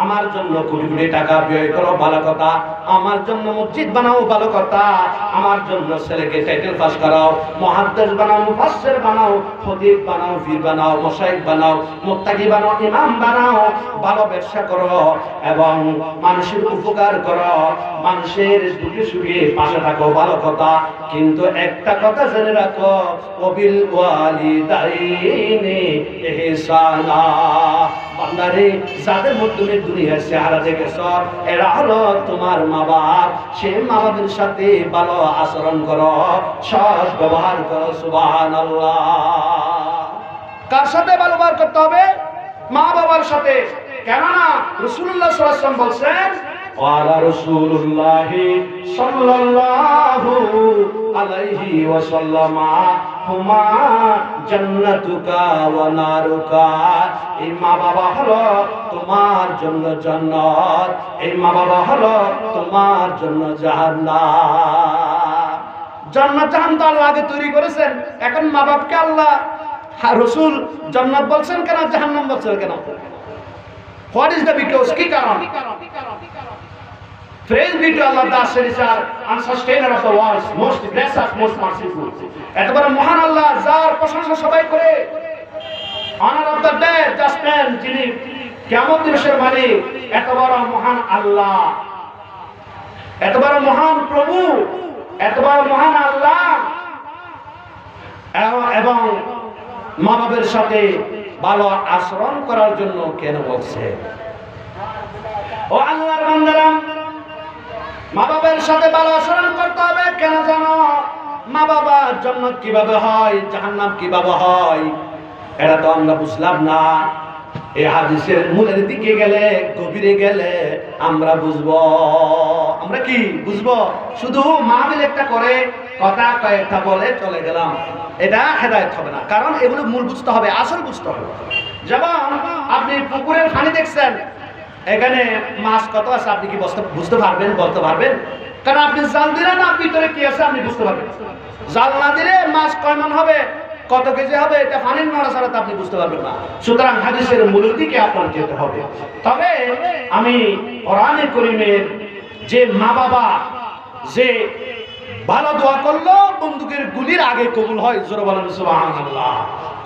আমার জন্য কোটি কোটি টাকা ব্যয় করো, ভালো কথা, আমার জন্য মসজিদ বানাও, ভালো কথা, আমার জন্য ছেলেকে টাইটেল পাস করাও, মুহাদ্দিস বানাও, মুফাসসির বানাও, খতিব বানাও, পীর বানাও, মুশাইখ বানাও, মুত্তাকি বানাও, ইমাম বানাও, ভালো ব্যবসা করো এবং মানুষের উপকার করো, মানুষের দুঃখে সুখে পাশে থাকো, ভালো কথা। কিন্তু একটা কথা জেনে রাখো, ওয়াবিল ওয়ালিদাইনি ইহসানা। বান্দারে, যাদের মাধ্যমে দুনিয়ার চেহারা দেখেছ, এরা হলো তোমার মা বাপ। সেই মা বাবার সাথে ভালো আচরণ করো, সৎ ব্যবহার করো। সুবহানাল্লাহ। কার সাথে ভালো ব্যবহার করতে হবে? মা বাবার সাথে। কেননা রাসূলুল্লাহ সাল্লাল্লাহু আলাইহি ওয়াসাল্লাম বলছেন, ওয়ালা রাসূলুল্লাহি সাল্লাল্লাহু আলাইহি ওয়াসাল্লাম হুমা জান্নাতুকা ওয়া নারুকা। এই মা বাবা হলো তোমার জন্য জান্নাত, এই মা বাবা হলো তোমার জন্য জাহান্নাম। জান্নাত জাহান্নাম আল্লাহ আগে তৈরি করেছেন, এখন মা বাপকে আল্লাহ রাসূল জান্নাত বলছেন কেন, জাহান্নাম বলছেন কেন? What is the because? কি কারণ? Praise be to Allah, the Creator and Sustainer of the world, most gracious, most merciful. এতবার মহান আল্লাহ যার প্রশংসা সবাই করে, honor of the day, just man, যিনি কিয়ামত দিবসের মালিক, এতবার মহান আল্লাহ, এতবার মহান প্রভু, এতবার মহান আল্লাহ, এবং মা বাবার সাথে ভালো আচরণ করার জন্য কেন বলছে? ও আল্লাহর বান্দারা, মা বাবার সাথে ভালো আচরণ করতে হবে কেন জানো? মা বাবার জান্নাত কিভাবে হয়, জাহান্নাম কিভাবে হয়, এটা তো আমরা বুঝলাম না। এই হাদিসের মূলের দিকে গেলে, গভীরে গেলে আমরা বুঝবো। আমরা কি বুঝবো? শুধু মাহফিল একটা করে কথা কয়েকটা বলে চলে গেলাম, এটা হেদায়েত হবে না। কারণ এগুলো মূল বুঝতে হবে, আসল বুঝতে হবে। যেমন আপনি পুকুরের পানি দেখছেন, এখানে মাছ কত আছে আপনি কি বুঝতে পারবেন, বলতে পারবেন? কারণ আপনি জাল দিলে না ভিতরে কি আছে আপনি বুঝতে পারবেন। জাল না দিলে মাছ কয় মণ হবে, কত কেজি হবে, এটা পানির নড়া ছাড়া আপনি বুঝতে পারবেন না। সুতরাং হাদিসের মূলের দিকে আপনার যেতে হবে। তবে আমি কোরআনে কারীমের যে মা বাবা যে ভালো দোয়া করলো বন্দুকের গুলির আগে কবুল হয়, জোরে বলেন সুবহানাল্লাহ।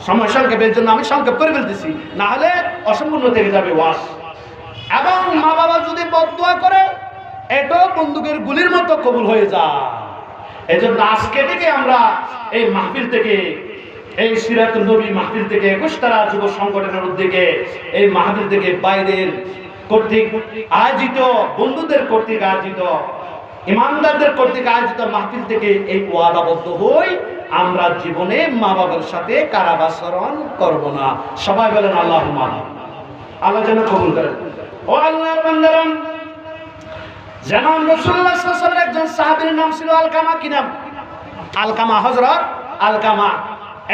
সময় সংক্ষেপের জন্য আমি সংক্ষেপ করে ফেলতেছি, না হলে অসম্পূর্ণ থেকে যাবে ওয়াজ। এবং মা বাবা যদি বদদোয়া করে, এটাও বন্দুকের গুলির মতো কবুল হয়ে যায়। এই জন্য আজকে থেকে আমরা এই মাহফিল থেকে, এই সিরাতুন নবী মাহফিল থেকে, একুশতারা যুব সংগঠনের উদ্যোগে এই মাহফিল থেকে, বাইরের কর্তৃক আয়োজিত, বন্ধুদের কর্তৃক আয়োজিত, ইমানদারদের কর্তৃক আয়োজিত মাহফিল থেকে এই ওয়াদাবদ্ধ হই, আমরা জীবনে মা বাবার সাথে খারাপ আচরণ করব না। সবাই বলেন আল্লাহুম্মা। আল্লাহ যেন কবুল করেন। ও আল্লাহর বান্দারা, যেমন রাসূলুল্লাহ সাল্লাল্লাহু আলাইহি ওয়াসাল্লামের একজন সাহাবীর নাম ছিল আলকামা। কি নাম? আলকামা, হযরত আলকামা।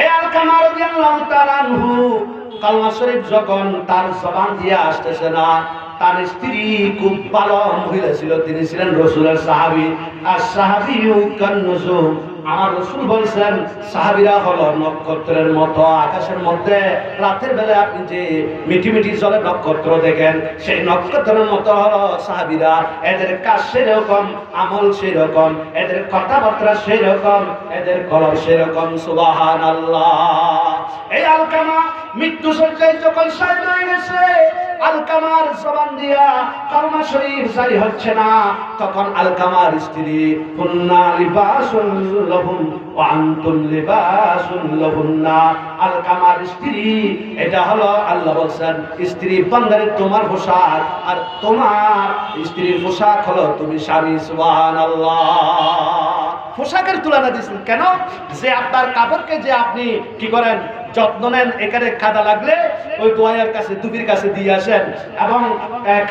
এই আলকামা রাদিয়াল্লাহু তাআলা আনহু কালমা শরীফ যখন তার জবান দিয়ে আসতেছে না, তার স্ত্রী খুব ভালো মহিলা ছিল, তিনি ছিলেন রাসূলের সাহাবী। আর সাহাবীউ কান্নুজুম, আমার রাসূল বলেছেন সাহাবীরা হলো নক্ষত্রের মতো। আকাশের মধ্যে রাতের বেলা আপনি যে মিটি মিটি জলে নক্ষত্র দেখেন, সেই নক্ষত্রের মতো হলো সাহাবীরা। এদের কাজ সেরকম, আমল সেরকম, এদের কথাবার্তা সেরকম, এদের কলম সেরকম। সুবহানাল্লাহ। এই আলকামা মৃত্যু শয্যায় যখন শায়িত হয়ে গেছে, আলকামার জবান দিয়া কালমা শরীফ জারি হচ্ছে না, তখন আলকামার স্ত্রী কুন্না লিবাসুল লাহুম ওয়া আনতুম লিবাসুল লাহুন্না, আলকামার স্ত্রী, এটা হলো আল্লাহ বলছেন স্ত্রী বান্দারে তোমার পোশাক, আর তোমার স্ত্রীর পোশাক হলো তুমি স্বামী। সুবহানাল্লাহ। পোশাকের তুলনা দিয়েছেন কেন? যে আপনার কাপড়কে যে আপনি কি করেন, যত্ন নেন, এখানে খাদা লাগলে ওই দোয়াইয়ের কাছে, দুবির কাছে দিয়ে আসেন, এবং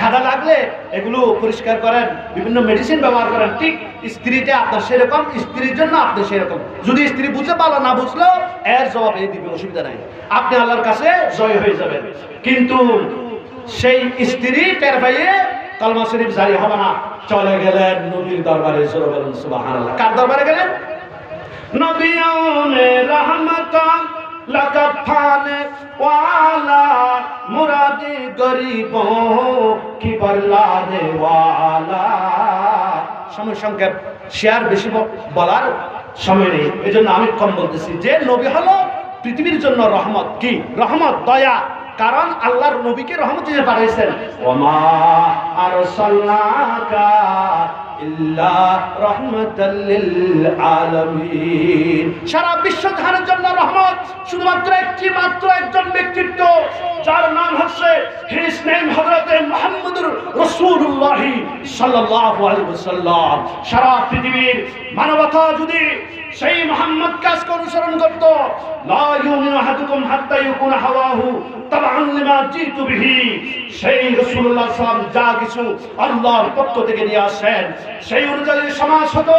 খাদা লাগলে এগুলো পরিষ্কার করেন, বিভিন্ন মেডিসিন ব্যবহার করেন। ঠিক স্ত্রীটা আপনার সেরকম, স্ত্রীর জন্য আপনি সেরকম। যদি স্ত্রী বুঝতে পারলো, না বুঝলো এর জবাব এই দিবে, অসুবিধা নাই, আপনি আল্লাহর কাছে জয় হয়ে যাবেন। কিন্তু সেই স্ত্রী টের পাইয়ে কালমা শরীফ জারি হবে না, চলে গেলেন নবীর দরবারে। সুবহানাল্লাহ। কার দরবারে গেলেন? নবিয়নে রহমতান লাকাত ফানে ওয়ালা মুরাদি গরিবো কি বল্লানে ওয়ালা। সময় সংক্ষেপ, শেয়ার বেশি বলার সময় নেই, এজন্য আমি কম বলতেছি যে নবী হলো পৃথিবীর জন্য রহমত। কি রহমত? দয়া। কারণ আল্লাহর নবীকে রহমত হিসেবে পাঠিয়েছেন। ওমা আরসালনাকা ইল্লা রাহমাতাল লিল আলামিন। সারা বিশ্ব ধারণের জন্য রহমত শুধুমাত্র একজন ব্যক্তিত্ব, যার নাম হচ্ছে হিজ নেম হযরতে মুহাম্মদুর রাসূলুল্লাহ সাল্লাল্লাহু আলাইহি ওয়াসাল্লাম। সারা পৃথিবীর মানবতা যদি সেই মুহাম্মদ কাজকে অনুসরণ করত, লা ইউমিনু আহাদুকুম হাত্তা ইয়াকুনা হাওয়াহু তাবআন লিমা জিতু বিহি, সেই রাসূলুল্লাহ সাল্লাল্লাহু আলাইহি ওয়াসাল্লাম যা কিছু আল্লাহর পক্ষ থেকে নিয়ে আসেন সেই অনুযায়ী সমাজ হতো,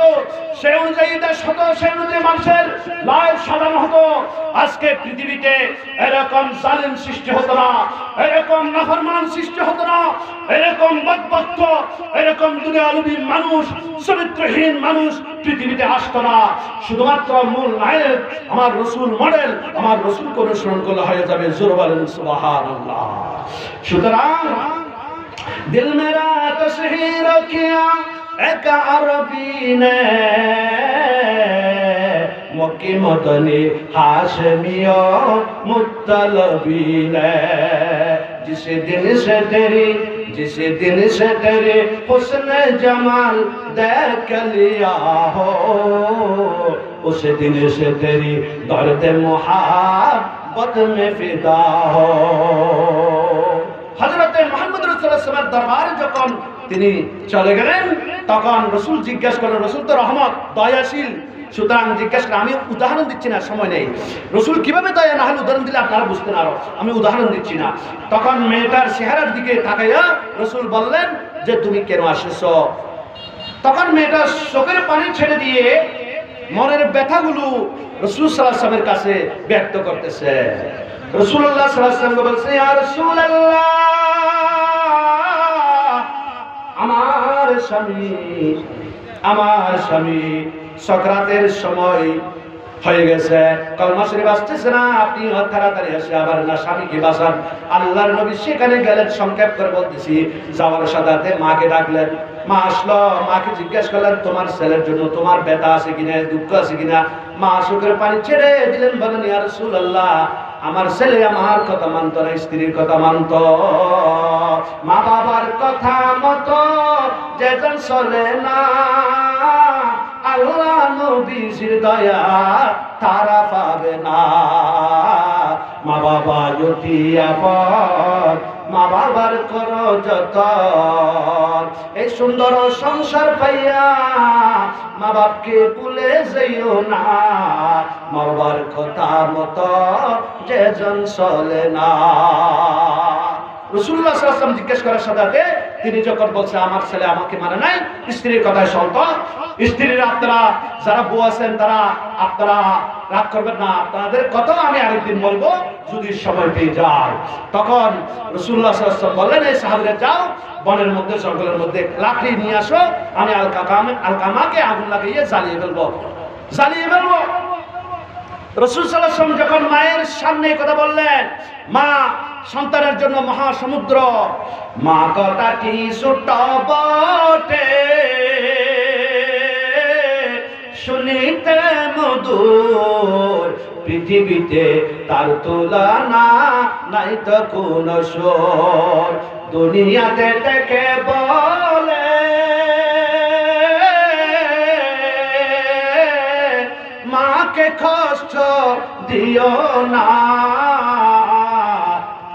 সেই অনুযায়ী দেশ হতো, সেই অনুযায়ী মানুষের লাইফ সাজানো হতো। আজকে পৃথিবীতে এরকম জালিম সৃষ্টি হতো না, এরকম নাফরমান সৃষ্টি হতো না, এরকম বদবক্ত, এরকম দুনিয়ালুবী মানুষ, চরিত্রহীন মানুষ পৃথিবীতে আসতো না। শুধুমাত্র মূল নায়ক আমার রাসূল মডেল, আমার রাসূলকে অনুসরণ করলে হয়ে যাবে। জোরে বলেন সুবহানাল্লাহ। সুতরাং दिल मेरा तस्वीर किया एक अरबी ने, मक्की मदनी हाशमियो मुत्तलबी ने, जिस दिन से तेरी हुस्न जमाल देख लिया हो, उस दिन से तेरी दर्द मुहब्बत में फिदा हो। হযরতে মুহাম্মদ রাসূলুল্লাহ সাল্লাল্লাহু আলাইহি ওয়াসাল্লামের দরবারে যখন তিনি চলে গেলেন, তখন রাসূল জিজ্ঞাসা করলেন, রাসূল তো রহমত, দয়াশীল, সুতরাং জিজ্ঞাসা করেন, আমি উদাহরণ দিচ্ছি না, সময় নেই। রাসূল কিভাবে দয়া না হলে উদাহরণ দিলে আপনারা বুঝতেন, আরো আমি উদাহরণ দিচ্ছি না। তখন মেয়েটার চেহারার দিকে তাকাইয়া রাসূল বললেন যে তুমি কেন আসছো? তখন মেয়েটা চোখের পানি ছেড়ে দিয়ে মনের ব্যথাগুলো রাসূল সাল্লাল্লাহু আলাইহি ওয়াসাল্লামের কাছে ব্যক্ত করতেছে। রাসূলুল্লাহ সাল্লাল্লাহু আলাইহি ওয়াসাল্লাম বলছেন, ইয়া রাসূলুল্লাহ, আমার স্বামী সাকরাতের সময় হয়ে গেছে, কলমা শরীফ আসতেছে না, আপনি তাড়াতাড়ি এসে আবার না স্বামীকে বাঁচান। আল্লাহর নবী সেখানে গেলেন, সংক্ষেপ করে বলতেছি, যাওয়ার সাথে মাকে ডাকলেন। মা আসলো, মাকে জিজ্ঞেস করলেন তোমার ছেলের জন্য তোমার ব্যথা আছে কিনা, দুঃখ আছে কিনা। মা চোখের পানি ছেড়ে দিলেন, বলেন ইয়া রাসূলুল্লাহ, আমার ছেলে আমার কথা মানত না, স্ত্রীর কথা মানত, মা বাবার কথা মতো যেজন চলে না, আল্লাহ নবীর দয়া তারা পাবে না। মা বাবা যদি আপন, মা বাবার করো যতন, এই সুন্দর সংসার পাইয়া মা বাপকে ভুলে যাইও না, মা বাবার কথা মতো যেজন চলে না। রাসূলুল্লাহ সাল্লাল্লাহু আলাইহি ওয়াসাল্লাম জিজ্ঞেস করার সাথে তিনি যখন বলছে আমার ছেলে আমাকে মানে নাই, স্ত্রীর কথায় শুনত, স্ত্রীরা আপনারা যারা বউ আছেন তারা আপনারা রাগ করবেন না, আপনাদের কথা আমি আরেকদিন বলবো যদি সময় পেয়ে যায়। তখন রাসূলুল্লাহ সাল্লাল্লাহু আলাইহি ওয়াসাল্লাম বললেন, এই সাহাবীরা যাও বনের মধ্যে জঙ্গলের মধ্যে লাকড়ি নিয়ে আসো, আমি আলকামাকে আগুন লাগিয়ে জ্বালিয়ে ফেলবো। রাসূল সাল্লাল্লাহু আলাইহি ওয়াসাল্লাম যখন মায়ের সামনে কথা বললেন, মা সন্তানের জন্য মহাসমুদ্র, মা কথাটি ছোট বটে শুনিতে মধুর, পৃথিবীতে তার তুলনা নাই তো কোন সুর, দুনিয়াতে থেকে বলে মাকে কষ্ট দিও না,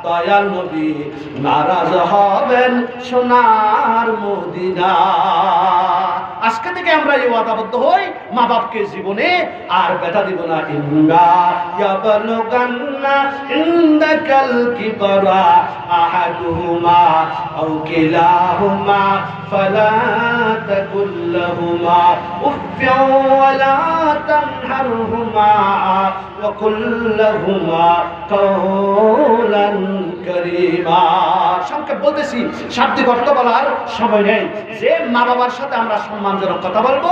দয়াল নবী নারাজ হবেন সোনার মদিনা। আজকে থেকে আমরা এই ওয়াদাবদ্ধ হই, মা বাপকে জীবনে আর ব্যথা দিব না। ইন্না ইয়াবলুগান্না ইনদাকাল কিবরা আহাদুহুমা আও কিলাহুমা ফালা তাকুল লাহুমা উফফিন ওয়ালা তানহারহুমা ওয়া কুল লাহুমা কাওলান কারীমা। সংক্ষেপ বলতেছি, শাব্দিক অর্থ বলার সময় নেই। যে মা বাবার সাথে আমরা সম্মানজনক কথা বলবো,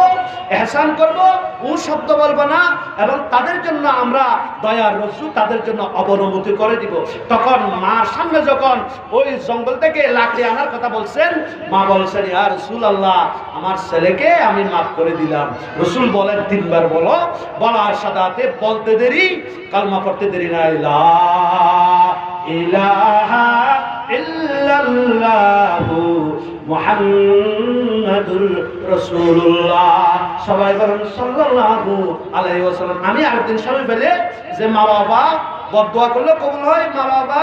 ইহসান করব, ও শব্দ বলবো না, এবং তাদের জন্য আমরা দয়ার রসু তাদের জন্য অবনমতি করে দিব। তখন মার সামনে যখন ওই জঙ্গল থেকে লাকড়ি আনার কথা বলছেন, মা বলছেন ইয়া রাসূলুল্লাহ, আমার ছেলেকে আমি মাফ করে দিলাম। রাসূল বলেন 3 বার বলো, বলার সাথে বলতে দেরি, কালমা পড়তে দেরি না, লা ইলাহা ইল্লাল্লাহু মুহাম্মাদুর রাসূলুল্লাহ। সবাই বলেন সাল্লাল্লাহু আলাইহি ওয়াসাল্লাম। আমি আরেকদিন সময় পেলে যে মা বাবা বদদোয়া করলে কবুল হয়, মা বাবা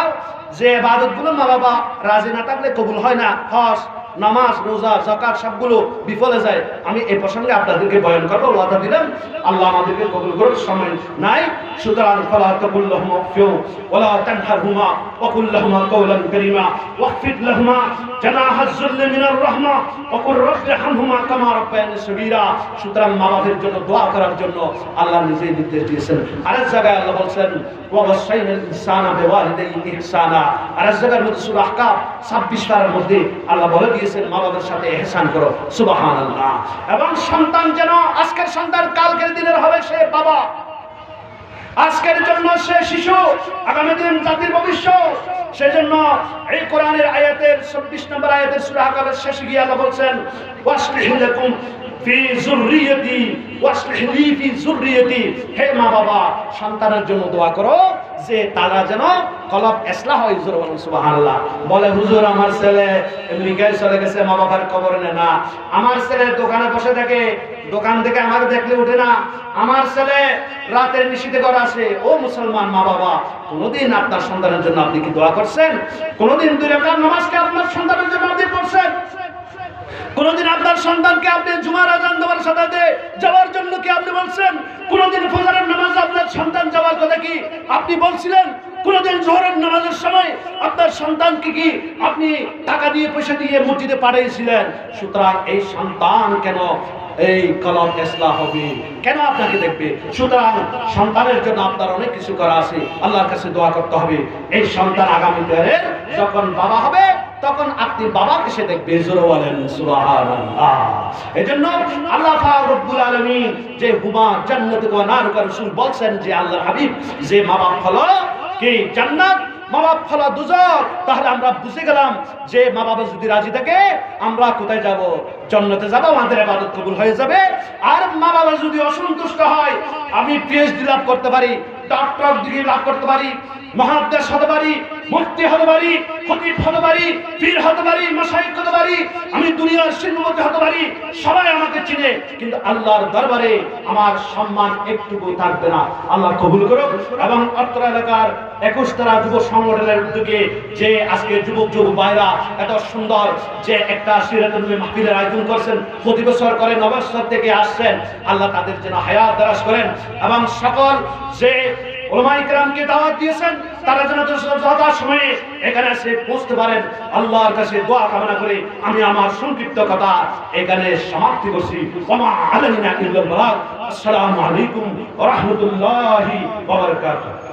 যে ইবাদতগুলো মা বাবা রাজি না থাকলে কবুল হয় না, হজ নামাজ রোজা যাকাত সবগুলো বিফলে যায়। আমি এই প্রসঙ্গে আপনাদেরকে বয়ান করবো, ওয়াদা দিলাম, আল্লাহ আমাদেরকে কবুল করুন। সময় নাই, সুতরাং ফালা তাকুল লাহুমা উফিউ ওয়ালা তানহারহুমা ওয়া কুল লাহুমা কাওলান কারীমা ওয়াখফিদ লাহুমা জানাহাজ যুল্লি মিনার রাহমা ওয়া কুর রাব্বিরহামহুমা কামা রাব্বায়ানি সগীরা। সুতরাং মা বাবার জন্য দোয়া করার জন্য আল্লাহ নিজেই নির্দেশ দিয়েছেন। আরেক জায়গায় আল্লাহ বলছেন ওয়া ওয়াসাইনাল ইনসানা বিওয়ালিদাইহি ইহসানা। আরেক জায়গার মধ্যে সূরা আহকাফ 26 পারার মধ্যে আল্লাহ বলে দিয়েছেন মা বাবার সাথে ইহসান করো। সুবহানাল্লাহ। এবং সন্তান যেন আজকের সন্তান কালকের দিনের হবে সে বাবা, আজকের জন্য সে শিশু, আগামী দিন জাতির ভবিষ্যৎ। সেজন্য এই কোরআনের আয়াতের 26 নম্বর আয়াতের সূরা আহকাফের শেষে গিয়ে আল্লাহ বলছেন ওয়াসলিহু লাকুম ফি যুররিয়াতি ওয়াসলিহু লি ফি যুররিয়াতি। হে মা বাবা, সন্তানের জন্য দোয়া করো যে তারা যেন কলব ইসলাহ হয়। সুবহানাল্লাহ। বলে হুজুর আমার ছেলে আমেরিকায় চলে গেছে, মা বাবার খবর নেয় না। আমার ছেলে দোকানে বসে থাকে, দোকান থেকে আমাকে দেখলে উঠে না। আমার ছেলে রাতের নিশীথে ঘরে আসে। ও মুসলমান মা বাবা, কোনদিন আপনার সন্তানের জন্য আপনি কি দোয়া করছেন? কোনদিন 2 রাকাত নামাজকে আপনার সন্তানের জন্য আপনি পড়ছেন? কোনদিন আপনার সন্তানকে আপনি জুমার আযান দেওয়ার সাথে যাওয়ার জন্য কি আপনি বলছেন? কোনদিন ফজরের নামাজে আপনার সন্তান যাওয়ার কথা কি আপনি বলছিলেন? কোনদিন জোহরের নামাজের সময় আপনার সন্তানকে কি আপনি টাকা দিয়ে পয়সা দিয়ে মসজিদে পাঠিয়েছিলেন? সুতরাং এই সন্তান কেন এই কলম ইসলাহ হবে, কেন আপনাকে দেখবে? সুতরাং সন্তানের জন্য আপনার অনেক কিছু করা আছে, আল্লাহর কাছে দোয়া করতে হবে। এই সন্তান আগামীতে যখন বাবা হবে তখন আপনি বাবাকে সে দেখবে। জোরে বলেন সুবহানাল্লাহ। এজন্য আল্লাহ পাক রব্বুল আলামিন যে হুমা জান্নাতু ওয়া নারুকা রাসূল বলছেন যে আল্লাহর হাবিব যে মা বাপ হলো কি জান্নাত, মা বাপ হলো দুজক। তাহলে আমরা বুঝে গেলাম যে মা বাবা যদি রাজি থাকে আমরা কোথায় যাব? জান্নাতে যাব, আমাদের ইবাদত কবুল হয়ে যাবে। আর মা বাবা যদি অসন্তুষ্ট হয়, আমি পিএইচডি লাভ করতে পারি, ডক্টর ডিগ্রি লাভ করতে পারি, মুহাদ্দিস হতে পারি, মুফতি হতে পারি, খতিব হতে পারি, পীর হতে পারি, মাশায়েখ হতে পারি, আমি দুনিয়ার শিল্পপতি হতে পারি, সবাই আমাকে চিনে, কিন্তু আল্লাহর দরবারে আমার সম্মান একটুকু থাকবে না। আল্লাহ কবুল করুক। এবং অত্র এলাকার 21 তারা যুব সংগঠনের উদ্যোগে যে আজকে যুবক ভাইরা এত সুন্দর যে একটা সিরাতুল নবী মাহফিলের আয়োজন করছেন, প্রতি বছর করে, 9 বছর থেকে আসছেন, আল্লাহ তাদের জন্য হায়াত দারাজ করেন। এবং সকল যে উলামায়ে কেরামকে দাওয়াত দিয়েছেন তারা যেন যথাসময়ে এখানে এসে পৌঁছতে পারেন, আল্লাহর কাছে দোয়া কামনা করে আমি আমার সংক্ষিপ্ত কথা এখানে সমাপ্তি করছি। ওয়া আলাইনা ইল্লাল বালাগ। আসসালামু আলাইকুম ওয়া রাহমাতুল্লাহি ওয়া বারাকাতুহু।